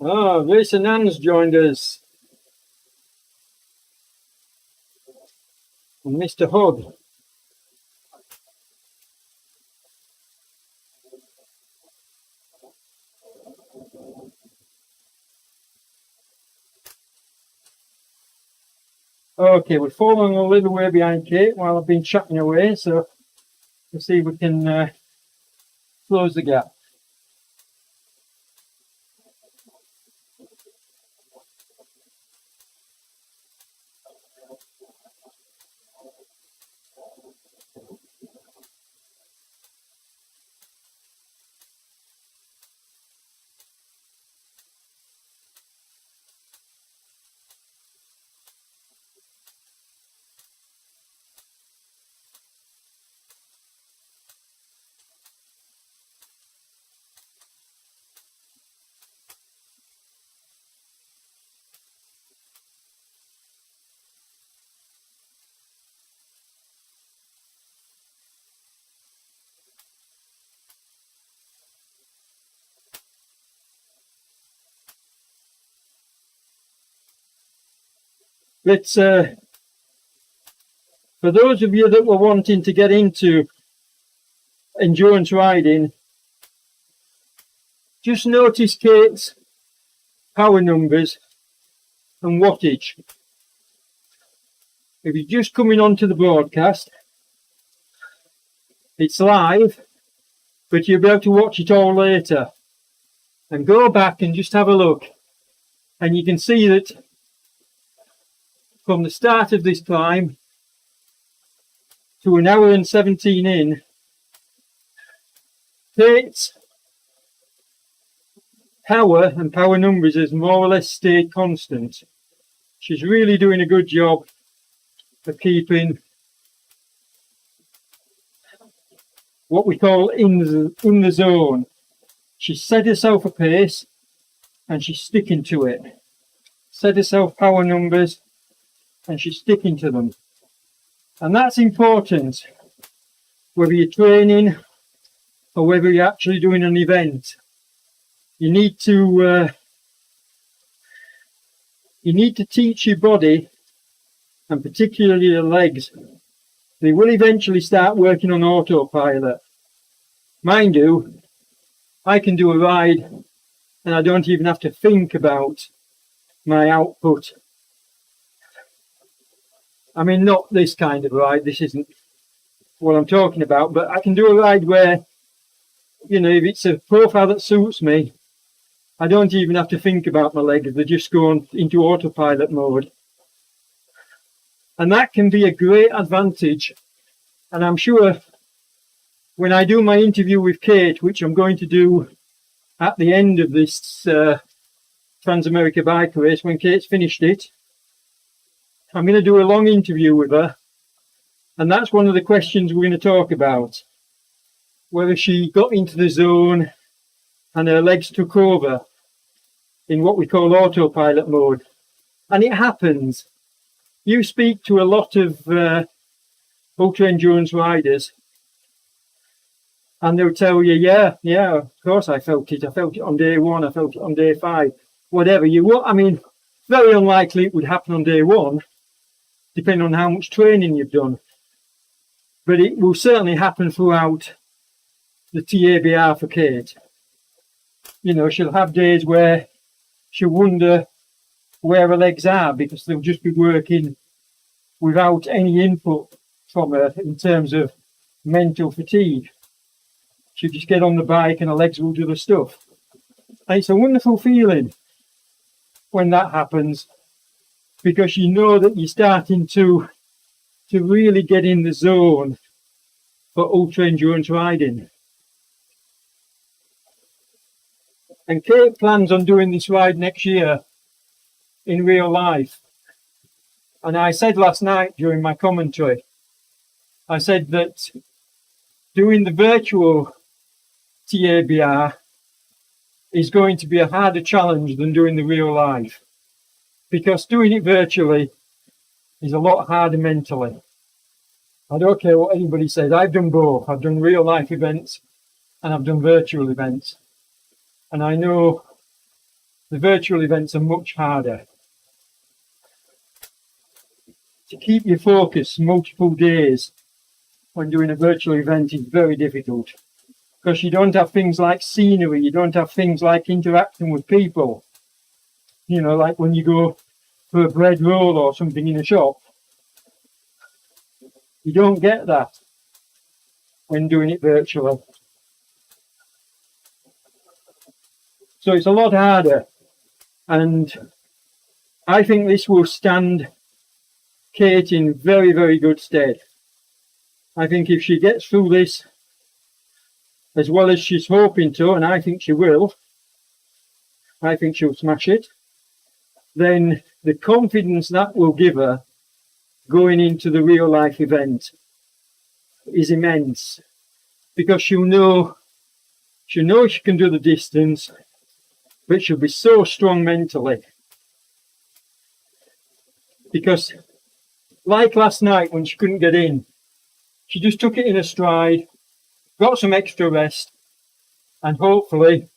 Oh, Race and Ann's joined us. And Mr. Hogg. Okay, we're falling a little way behind Kate while I've been chatting away, so we'll see if we can close the gap. let's, for those of you that were wanting to get into endurance riding, just notice Kate's power numbers and wattage. If you're just coming onto the broadcast, it's live, but you'll be able to watch it all later and go back and just have a look, and you can see that from the start of this climb to an hour and 17 in, Kate's power and power numbers has more or less stayed constant. She's really doing a good job of keeping what we call in the zone. She's set herself a pace and she's sticking to it. Set herself power numbers and she's sticking to them. And that's important, whether you're training or whether you're actually doing an event. You need to teach your body, and particularly your legs. They will eventually start working on autopilot. Mind you, I can do a ride and I don't even have to think about my output. I mean, not this kind of ride, this isn't what I'm talking about, but I can do a ride where, you know, if it's a profile that suits me, I don't even have to think about my legs, they just go on into autopilot mode. And that can be a great advantage. And I'm sure when I do my interview with Kate, which I'm going to do at the end of this Trans-America bike race, when Kate's finished it, I'm going to do a long interview with her. And that's one of the questions we're going to talk about. Whether she got into the zone and her legs took over in what we call autopilot mode. And it happens. You speak to a lot of ultra endurance riders and they'll tell you, yeah, of course I felt it. I felt it on day 1, I felt it on day 5, whatever. I mean, very unlikely it would happen on day 1, depending on how much training you've done. But it will certainly happen throughout the TABR for Kate. You know, she'll have days where she'll wonder where her legs are because they'll just be working without any input from her in terms of mental fatigue. She'll just get on the bike and her legs will do the stuff. And it's a wonderful feeling when that happens, because you know that you're starting to really get in the zone for ultra endurance riding. And Kate plans on doing this ride next year in real life. And I said last night during my commentary, I said that doing the virtual TABR is going to be a harder challenge than doing the real life, because doing it virtually is a lot harder mentally. I don't care what anybody says, I've done both. I've done real life events and I've done virtual events. And I know the virtual events are much harder. To keep your focus multiple days when doing a virtual event is very difficult, because you don't have things like scenery, you don't have things like interacting with people. You know, like when you go for a bread roll or something in a shop. You don't get that when doing it virtually. So it's a lot harder, and I think this will stand Kate in very, very good stead. I think if she gets through this as well as she's hoping to, and I think she will, I think she'll smash it, then the confidence that will give her going into the real life event is immense, because she'll know she can do the distance, but she'll be so strong mentally. Because like last night when she couldn't get in, she just took it in a stride, got some extra rest, and hopefully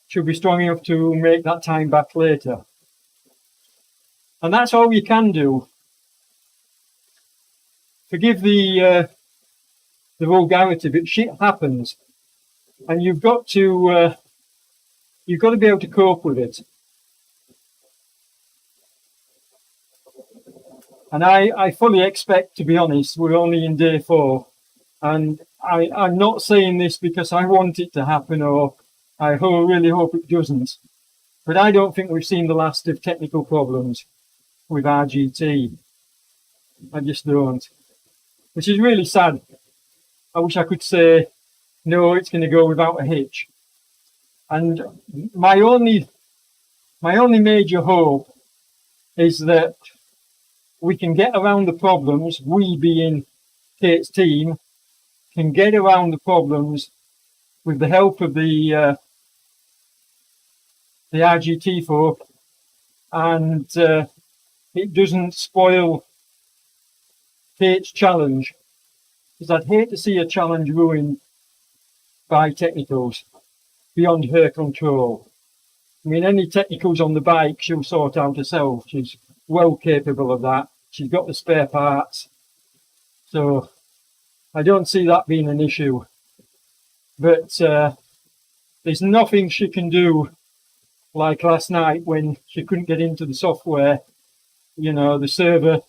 she'll be strong enough to make that time back later. And that's all you can do. Forgive the vulgarity, but shit happens, and you've got to be able to cope with it. And I fully expect, to be honest, we're only in day 4, and I'm not saying this because I want it to happen or I really hope it doesn't, but I don't think we've seen the last of technical problems with RGT. I just don't, which is really sad. I wish I could say, no, it's going to go without a hitch. And my only major hope is that we can get around the problems, we being Kate's team, can get around the problems with the help of the RGT folk, and it doesn't spoil Kate's challenge, because I'd hate to see a challenge ruined by technicals beyond her control. I mean, any technicals on the bike she'll sort out herself. She's well capable of that. She's got the spare parts. So I don't see that being an issue. But there's nothing she can do like last night when she couldn't get into the software. You know, there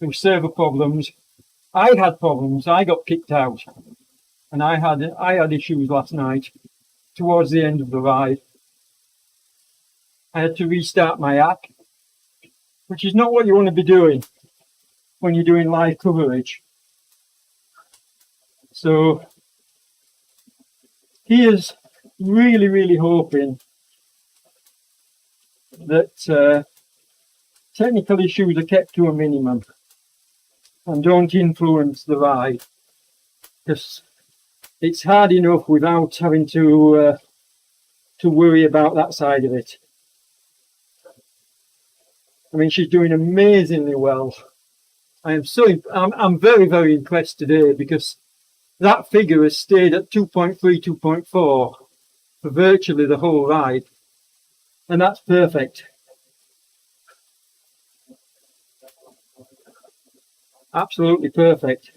were server problems. I had problems. I got kicked out. And I had issues last night towards the end of the ride. I had to restart my app, which is not what you want to be doing when you're doing live coverage. So here's really, really hoping that technical issues are kept to a minimum and don't influence the ride, because it's hard enough without having to worry about that side of it. I mean, she's doing amazingly well. I'm very, very impressed today, because that figure has stayed at 2.3, 2.4 for virtually the whole ride, and that's perfect. Absolutely perfect.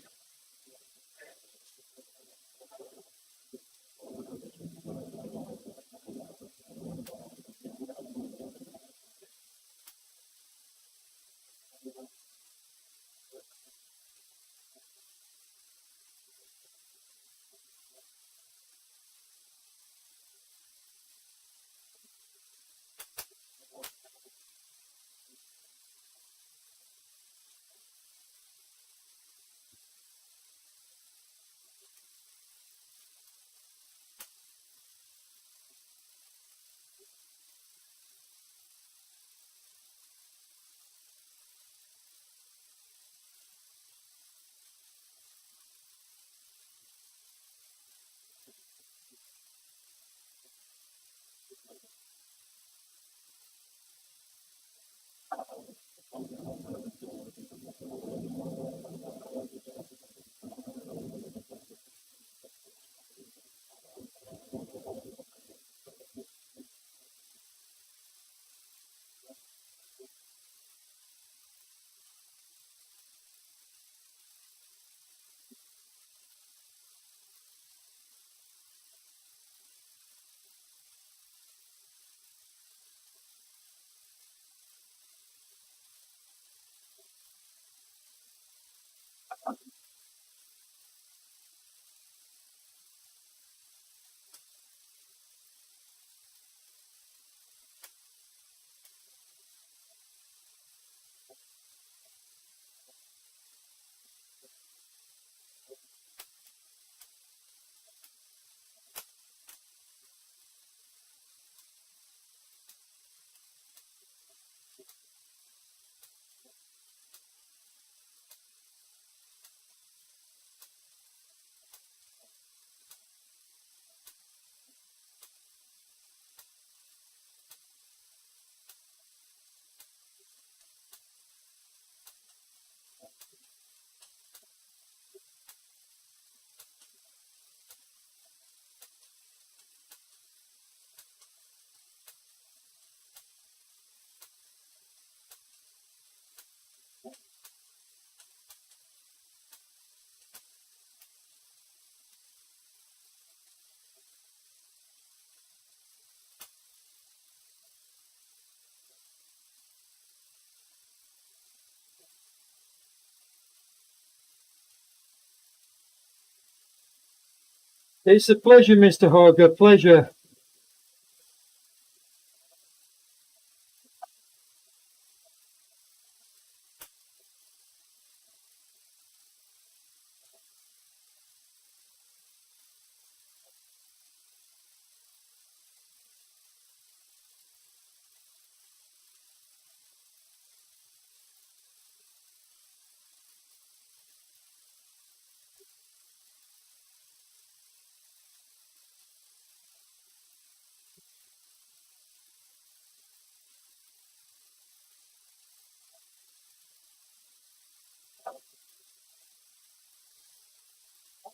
It's a pleasure, Mr. Hogg, a pleasure.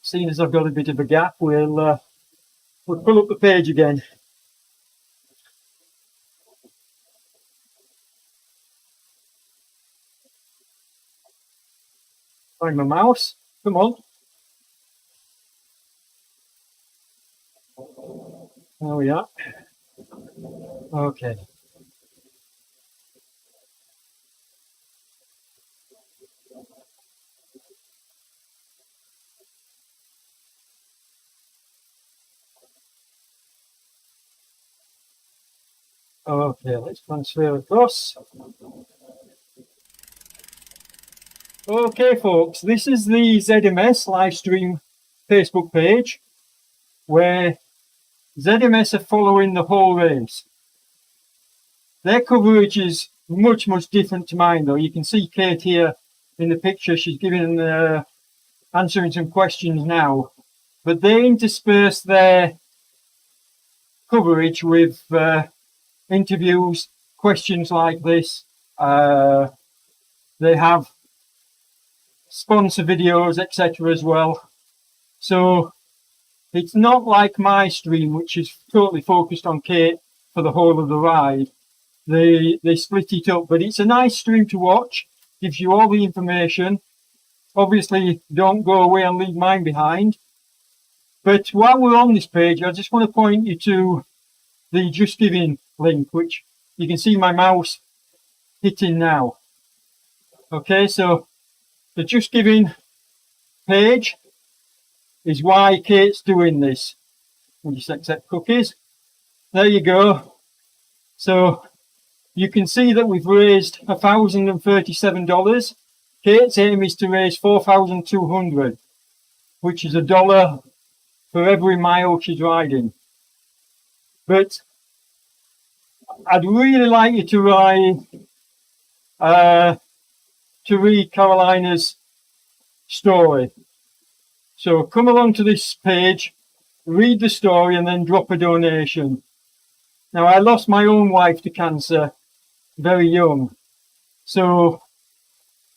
Seeing as I've got a bit of a gap, we'll pull up the page again. Find my mouse. Come on. There we are. Okay. Okay, let's transfer across. Okay, folks, this is the ZMS live stream Facebook page where ZMS are following the whole race. Their coverage is much different to mine, though. You can see Kate here in the picture. She's giving answering some questions now, but they intersperse their coverage with interviews, questions like this. They have sponsor videos, etc. as well. So it's not like my stream, which is totally focused on Kate for the whole of the ride. They split it up, but it's a nice stream to watch. Gives you all the information. Obviously, don't go away and leave mine behind. But while we're on this page, I just want to point you to the Just Giving link, which you can see my mouse hitting now. Okay, so the Just Giving page is why Kate's doing this. We'll just accept cookies. There you go. So you can see that we've raised $1,037. Kate's aim is to raise $4,200, which is $1 for every mile she's riding. But I'd really like you to read Carolina's story. So come along to this page, read the story, and then drop a donation. Now, I lost my own wife to cancer very young, so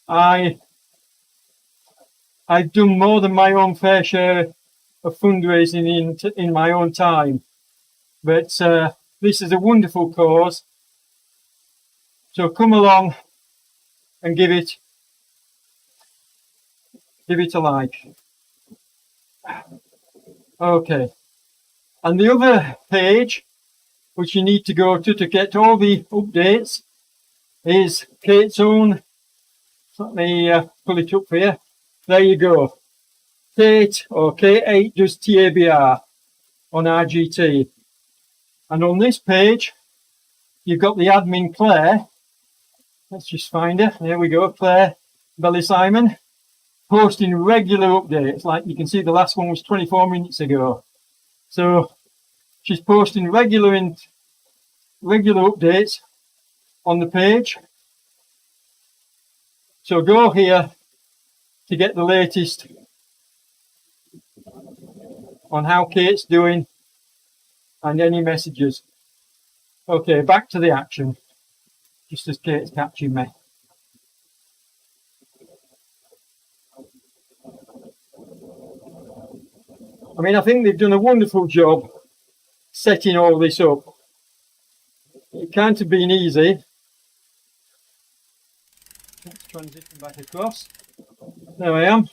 I've done more than my own fair share of fundraising in my own time. But this is a wonderful cause, so come along and give it a like. Okay, and the other page which you need to go to get all the updates is Kate's own. Let me pull it up for you. There you go. Kate, or K8 does TABR on RGT. And on this page, you've got the admin Claire. Let's just find her. There we go, Claire Belly Simon, posting regular updates. Like you can see, the last one was 24 minutes ago. So she's posting regular updates on the page. So go here to get the latest on how Kate's doing and any messages. Okay, back to the action, just as Kate's catching me. I mean, I think they've done a wonderful job setting all this up. It can't have been easy. Let's transition back across. There I am.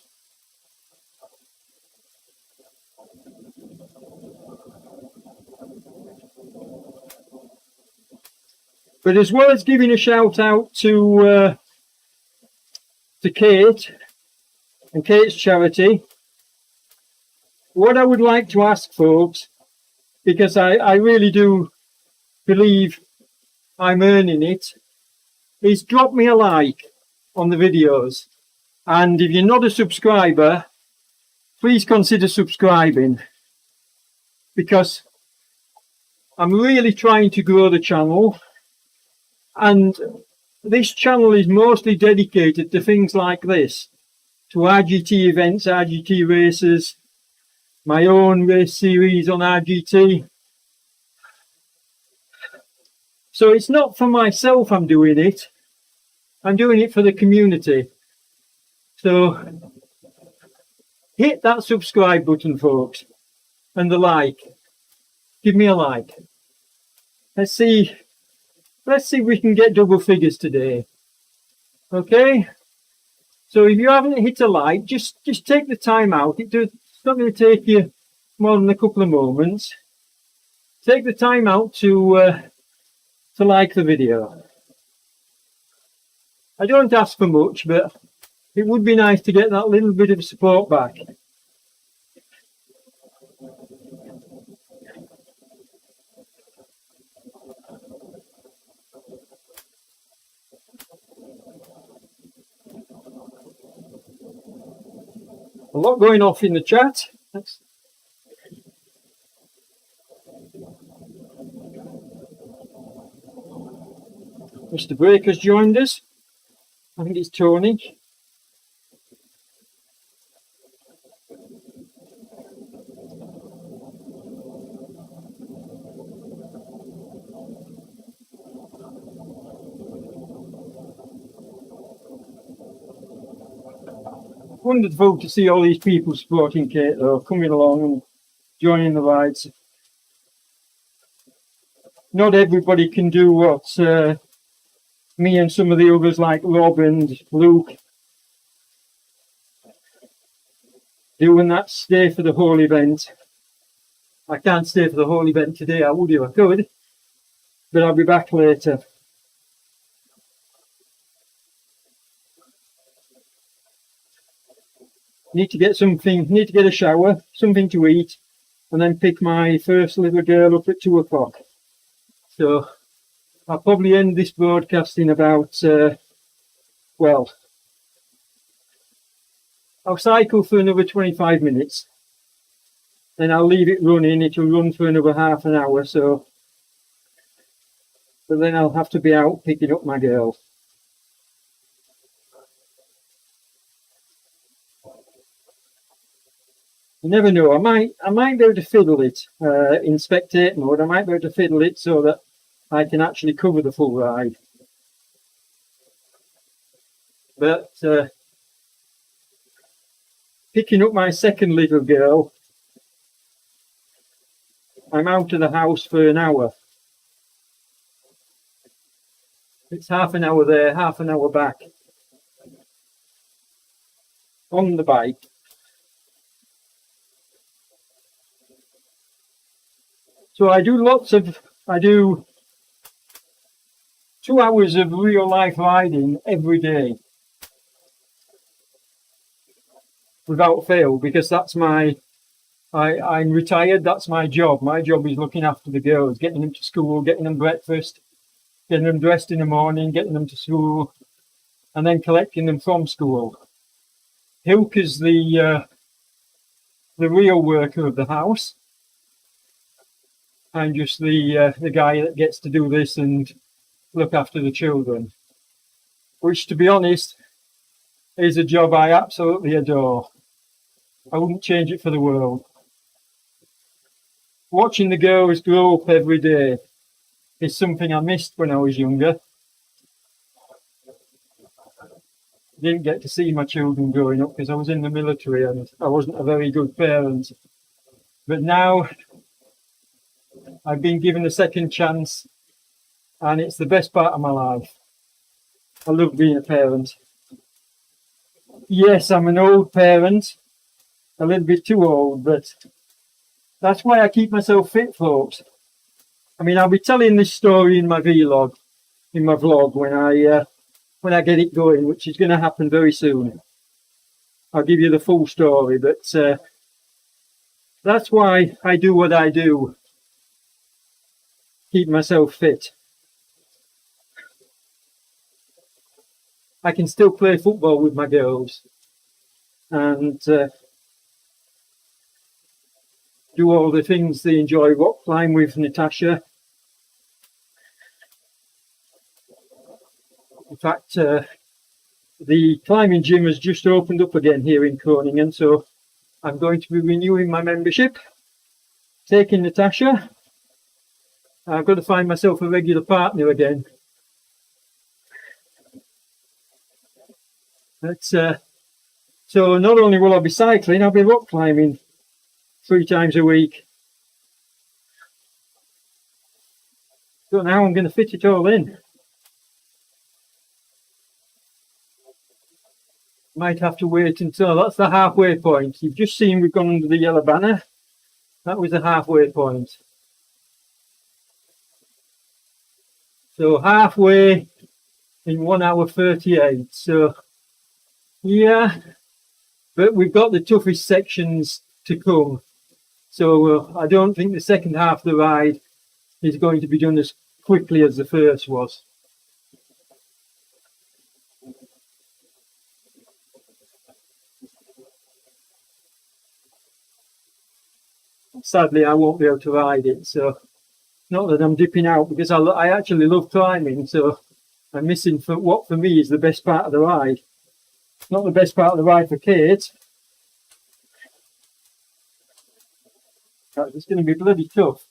But as well as giving a shout out to Kate and Kate's charity, what I would like to ask folks, because I really do believe I'm earning it, is drop me a like on the videos. And if you're not a subscriber, please consider subscribing, because I'm really trying to grow the channel, and this channel is mostly dedicated to things like this, to RGT events, RGT races, my own race series on RGT. So it's not for myself I'm doing it for the community. So hit that subscribe button, folks, and the like. Give me a like. Let's see if we can get double figures today. Okay? So if you haven't hit a like, just take the time out. It's not going to take you more than a couple of moments. Take the time out to like the video. I don't ask for much, but it would be nice to get that little bit of support back. A lot going off in the chat. Mr. Breaker's joined us. I think it's Tony. Wonderful to see all these people supporting Kate, though, coming along and joining the rides. Not everybody can do what me and some of the others like Rob and Luke do, and that's stay for the whole event. I can't stay for the whole event today. I would if I could, but I'll be back later. Need to get a shower, something to eat, and then pick my first little girl up at 2 o'clock. So I'll probably end this broadcast in about, well, I'll cycle for another 25 minutes. Then I'll leave it running. It'll run for another half an hour, so. But then I'll have to be out picking up my girl. You never know. I might be able to fiddle it in spectate mode. I might be able to fiddle it so that I can actually cover the full ride. But picking up my second little girl, I'm out of the house for an hour. It's half an hour there, half an hour back on the bike. So I do 2 hours of real life riding every day without fail, because that's I'm retired, that's my job. My job is looking after the girls, getting them to school, getting them breakfast, getting them dressed in the morning, getting them to school, and then collecting them from school. Hilk is the real worker of the house. I'm just the guy that gets to do this and look after the children, which, to be honest, is a job I absolutely adore. I wouldn't change it for the world. Watching the girls grow up every day is something I missed when I was younger. Didn't get to see my children growing up because I was in the military and I wasn't a very good parent. But now I've been given a second chance, and it's the best part of my life. I love being a parent. Yes, I'm an old parent, a little bit too old, but that's why I keep myself fit, folks. I mean, I'll be telling this story in my vlog, when I get it going, which is going to happen very soon. I'll give you the full story, but That's why I do what I do. Keep myself fit. I can still play football with my girls and do all the things they enjoy. Rock climb with Natasha. In fact, the climbing gym has just opened up again here in Groningen, so I'm going to be renewing my membership, taking Natasha. I've got to find myself a regular partner again. So not only will I be cycling, I'll be rock climbing 3 times a week. Don't know how I'm going to fit it all in. Might have to wait until that's the halfway point. You've just seen we've gone under the yellow banner. That was the halfway point. So halfway in 1 hour 38. So yeah, but we've got the toughest sections to come. So I don't think the second half of the ride is going to be done as quickly as the first was. Sadly, I won't be able to ride it. So not that I'm dipping out, because I actually love climbing. So I'm missing what for me is the best part of the ride. Not the best part of the ride for Kate. It's going to be bloody tough.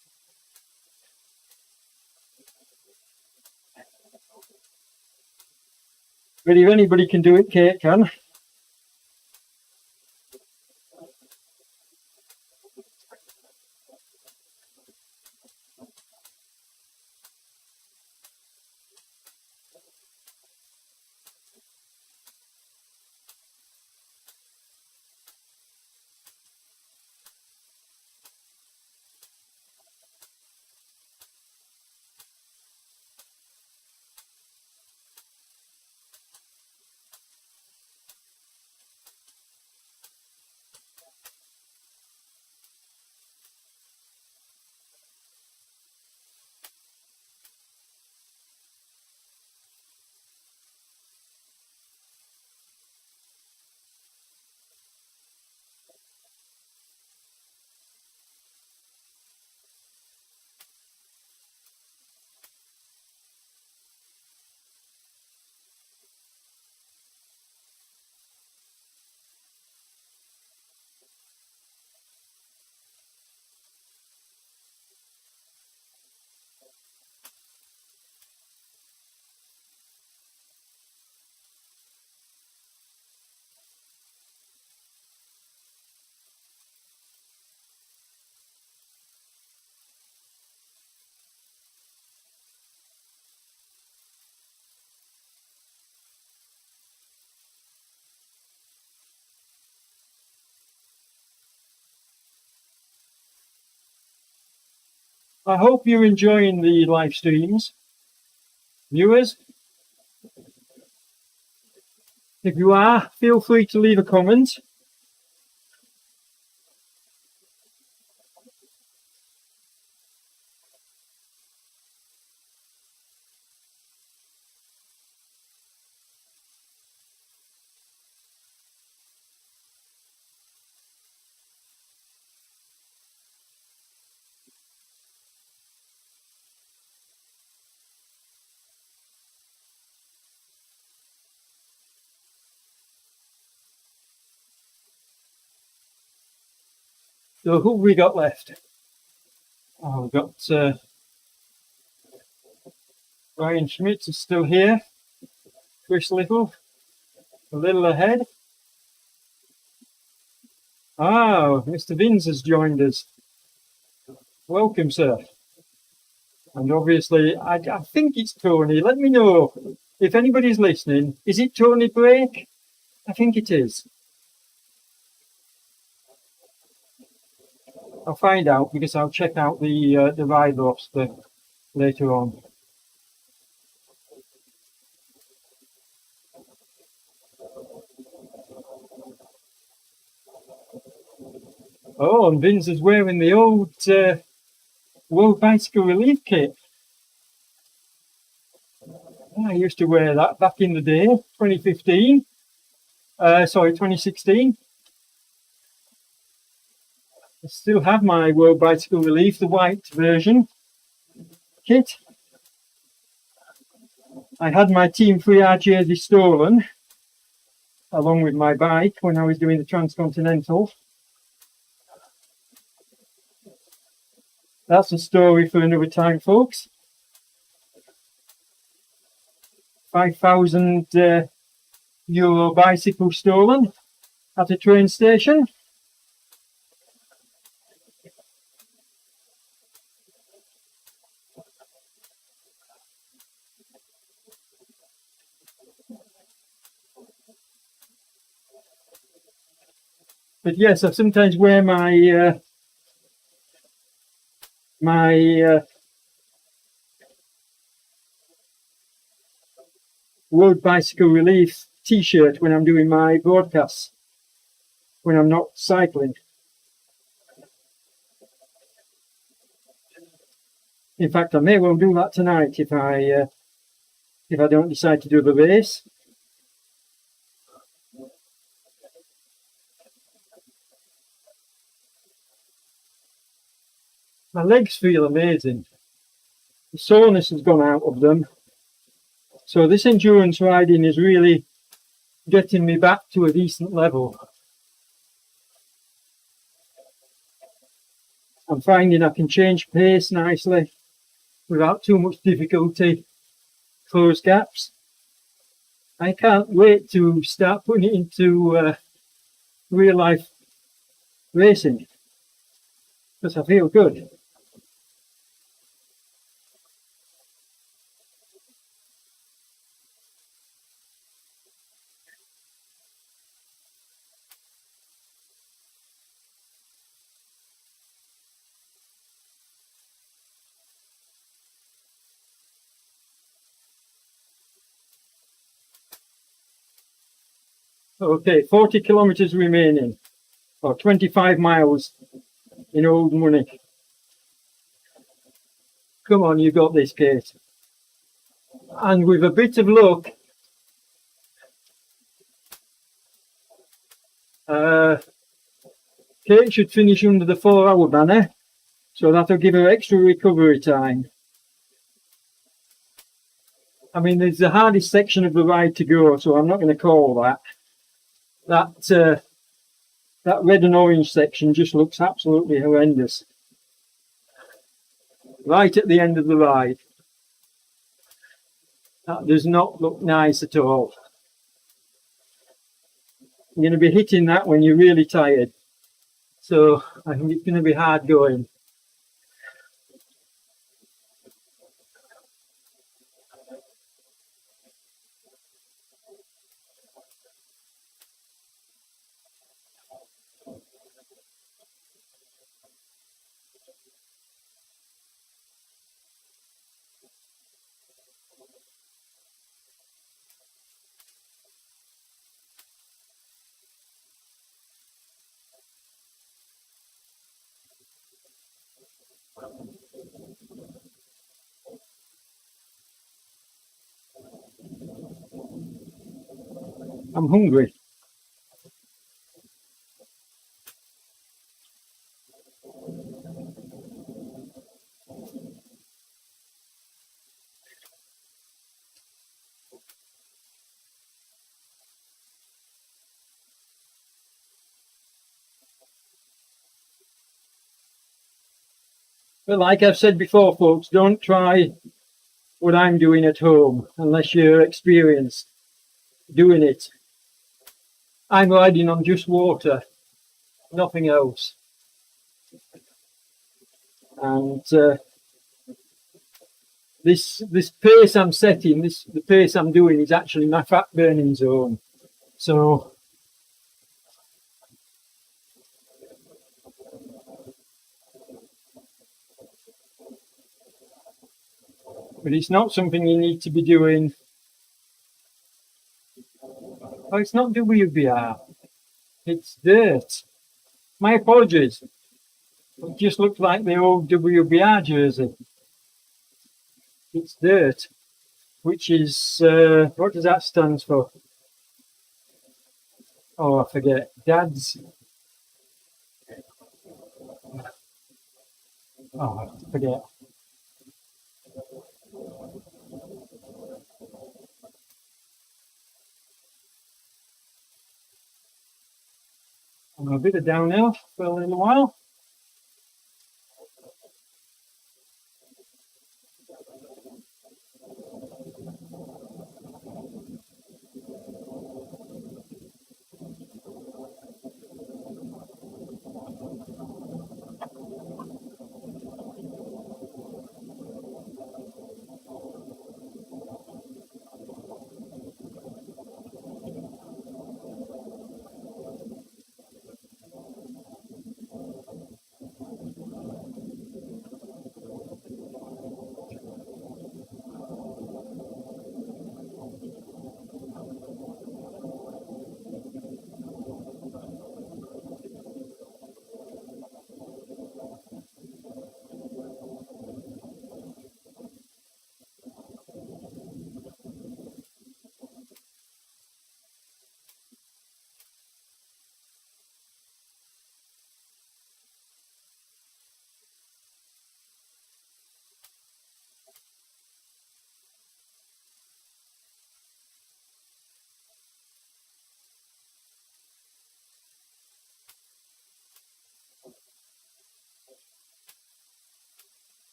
But if anybody can do it, Kate can. I hope you're enjoying the live streams, viewers. If you are, feel free to leave a comment. So who have we got left? Oh, we've got Ryan Schmitz is still here. Chris Little, a little ahead. Oh, Mr. Vins has joined us. Welcome, sir. And obviously, I think it's Tony. Let me know if anybody's listening. Is it Tony Blake? I think it is. I'll find out, because I'll check out the ride roster later on. Oh, and Vince is wearing the old World Bicycle Relief Kit. I used to wear that back in the day, 2015. Sorry, 2016. I still have my World Bicycle Relief, the white version kit. I had my Team 3R jersey stolen along with my bike when I was doing the Transcontinental. That's a story for another time, folks. 5,000 euro bicycle stolen at a train station. But yes, I sometimes wear my World Bicycle Relief t-shirt when I'm doing my broadcasts, when I'm not cycling. In fact, I may well do that tonight if I don't decide to do the race. My legs feel amazing. The soreness has gone out of them. So this endurance riding is really getting me back to a decent level. I'm finding I can change pace nicely without too much difficulty, close gaps. I can't wait to start putting it into real life racing because I feel good. Okay, 40 kilometers remaining, or 25 miles in old money. Come on, you got this, Kate. And with a bit of luck, Kate should finish under the 4-hour banner, so that'll give her extra recovery time. I mean, there's the hardest section of the ride to go, so I'm not going to call that. That red and orange section just looks absolutely horrendous. Right at the end of the ride. That does not look nice at all. You're going to be hitting that when you're really tired. So I think it's going to be hard going. I'm hungry. But like I've said before, folks, don't try what I'm doing at home unless you're experienced doing it. I'm riding on just water, nothing else. And this pace I'm setting, the pace I'm doing is actually my fat burning zone. So but it's not something you need to be doing. Oh, it's not WBR, it's dirt. My apologies. It just looked like the old WBR jersey. It's dirt, which is, what does that stand for? Oh, I forget. Dad's. Oh, I forget. I'm a bit of downhill for a little while.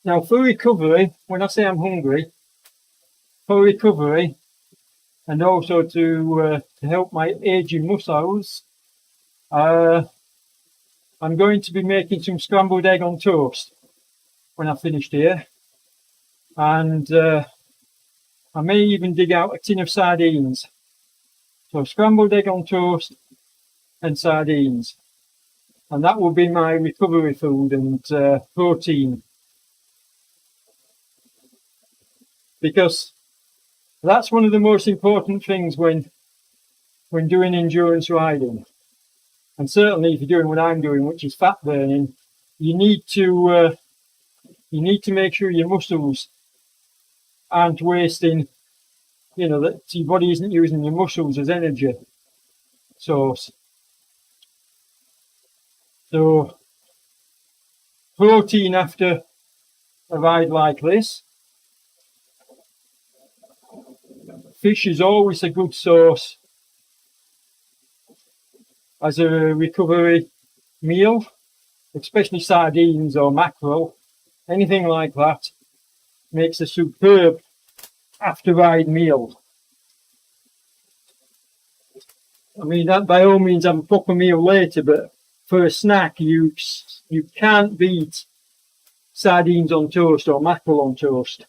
Now, for recovery, when I say I'm hungry, for recovery, and also to help my aging muscles, I'm going to be making some scrambled egg on toast when I finished here, and I may even dig out a tin of sardines. So scrambled egg on toast and sardines, and that will be my recovery food and protein, because that's one of the most important things when doing endurance riding. And certainly if you're doing what I'm doing, which is fat burning, you need to make sure your muscles aren't wasting, that your body isn't using your muscles as energy source. So protein after a ride like this. Fish is always a good source as a recovery meal, especially sardines or mackerel, anything like that makes a superb after ride meal. I mean, that by all means have a proper meal later, but for a snack, you can't beat sardines on toast or mackerel on toast.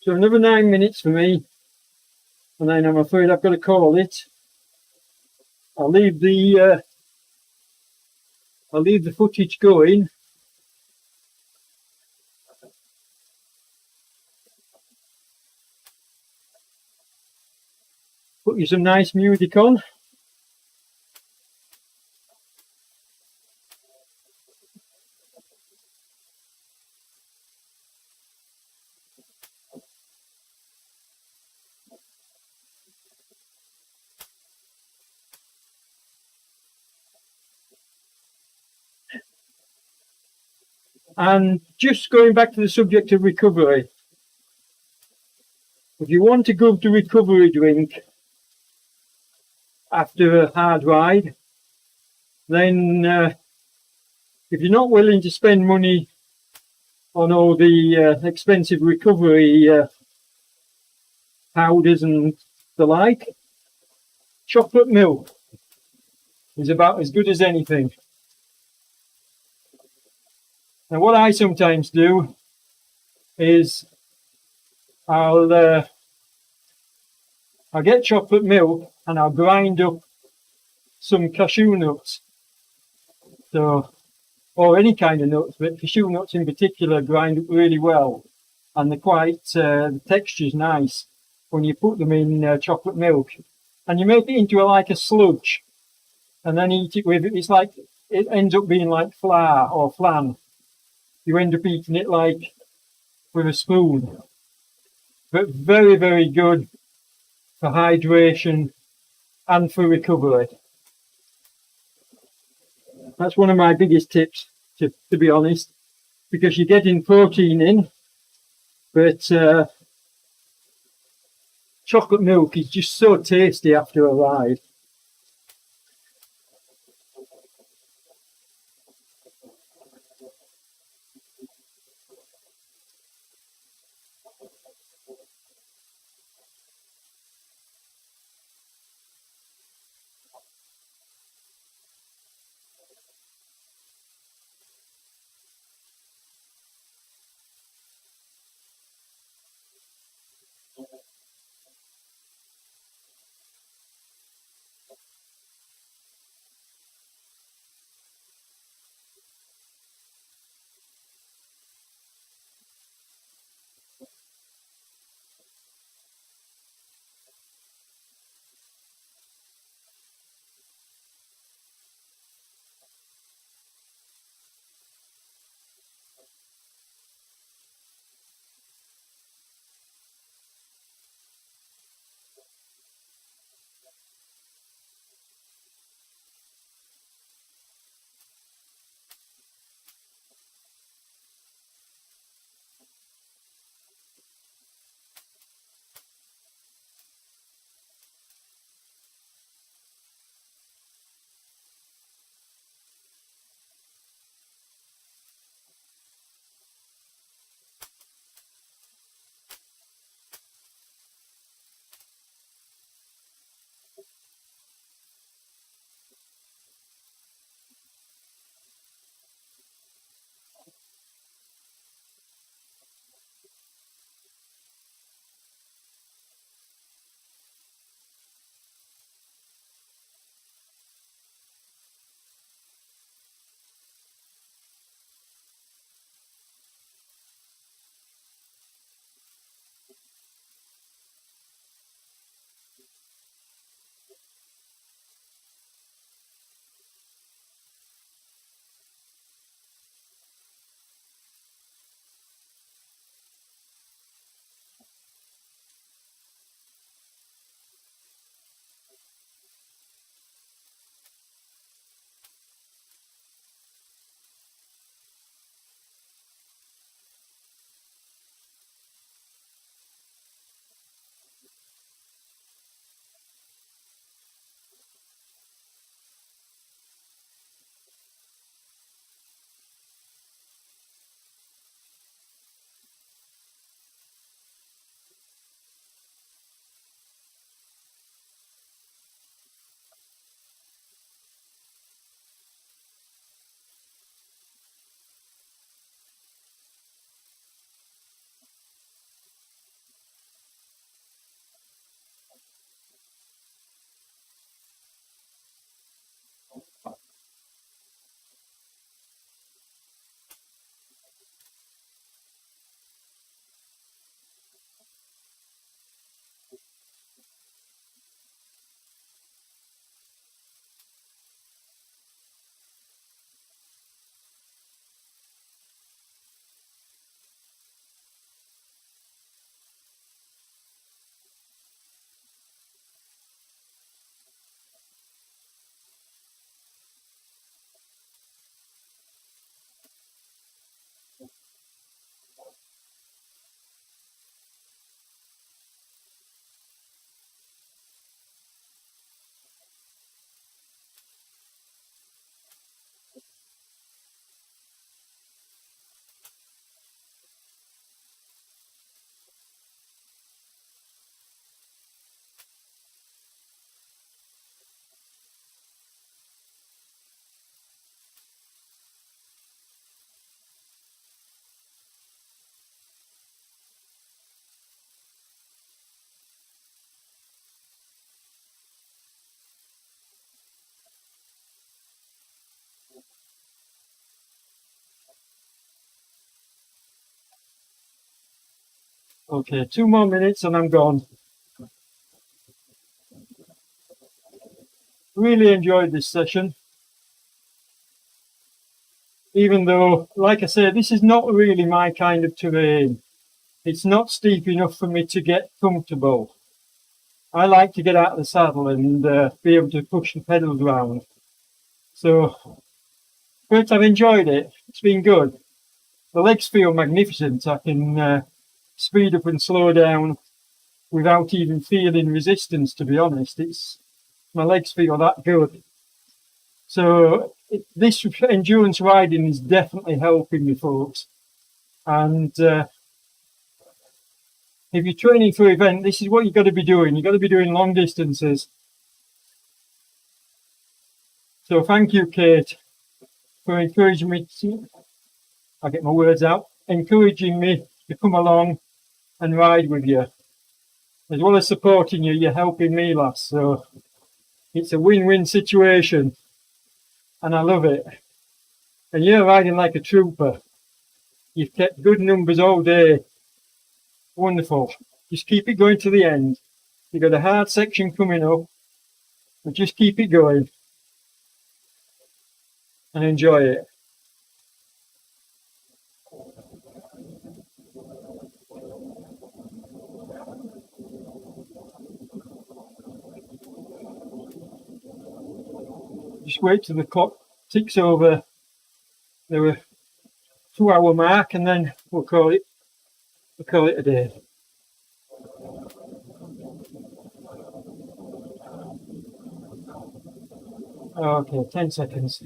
So another 9 minutes for me, and then I'm afraid I've got to call it. I'll leave the footage going. Put you some nice music on. And just going back to the subject of recovery, if you want a good recovery drink after a hard ride, then if you're not willing to spend money on all the expensive recovery powders and the like, chocolate milk is about as good as anything. Now, what I sometimes do is I'll get chocolate milk and I'll grind up some cashew nuts, so, or any kind of nuts, but cashew nuts in particular grind up really well, and they're quite the texture's nice when you put them in chocolate milk, and you make it into like a sludge, and then eat it with it. It's like it ends up being like flour or flan. You end up eating it like with a spoon, but very, very good for hydration and for recovery. That's one of my biggest tips, to be honest, because you're getting protein in, but chocolate milk is just so tasty after a ride. Okay, 2 more minutes and I'm gone. Really enjoyed this session. Even though, like I say, this is not really my kind of terrain. It's not steep enough for me to get comfortable. I like to get out of the saddle and be able to push the pedals around. So, but I've enjoyed it. It's been good. The legs feel magnificent. I can speed up and slow down without even feeling resistance, to be honest. My legs feel that good. So this endurance riding is definitely helping me, folks. And if you're training for an event, this is what you've got to be doing. You've got to be doing long distances. So thank you, Kate, for encouraging me to, I'll get my words out, encouraging me to come along and ride with you. As well as supporting you, you're helping me, lass. So it's a win-win situation. And I love it. And you're riding like a trooper. You've kept good numbers all day. Wonderful. Just keep it going to the end. You've got a hard section coming up, but just keep it going and enjoy it. Just wait till the clock ticks over the 2-hour mark, and then we'll call it a day. Okay, 10 seconds.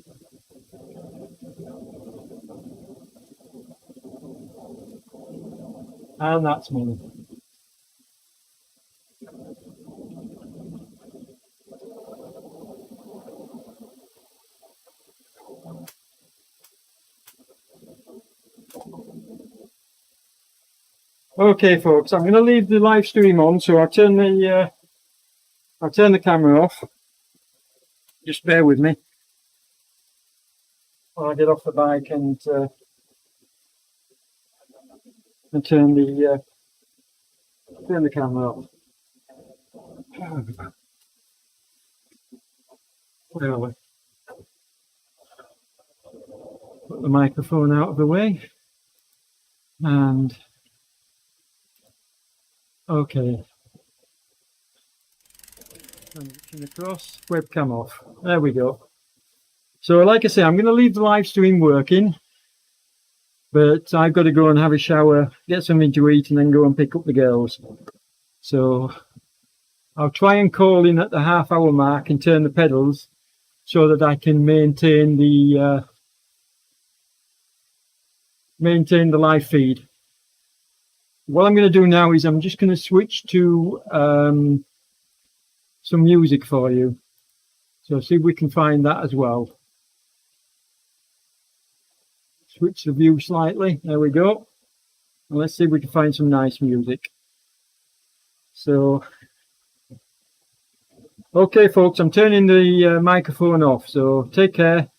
And that's me. Okay, folks, I'm going to leave the live stream on, so I'll turn the camera off. Just bear with me while I get off the bike and turn the camera off. Where are we? Put the microphone out of the way. And okay. Transition across, webcam off. There we go. So like I say, I'm going to leave the live stream working, but I've got to go and have a shower, get something to eat, and then go and pick up the girls. So I'll try and call in at the half-hour mark and turn the pedals so that I can maintain the live feed. What I'm going to do now is I'm just going to switch to some music for you. So see if we can find that as well. Switch the view slightly. There we go. And let's see if we can find some nice music. So, okay, folks, I'm turning the microphone off. So take care.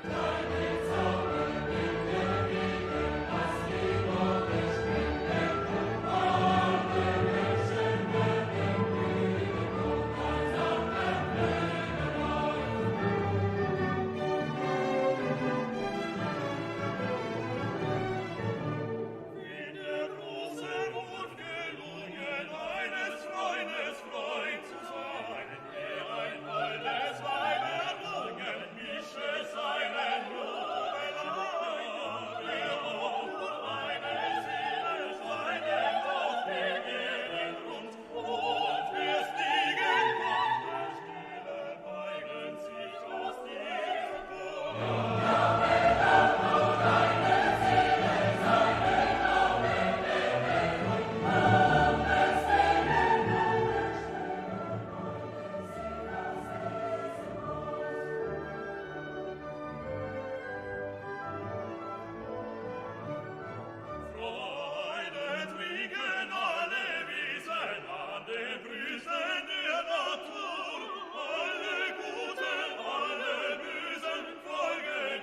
Alle Guten, alle Bösen folgen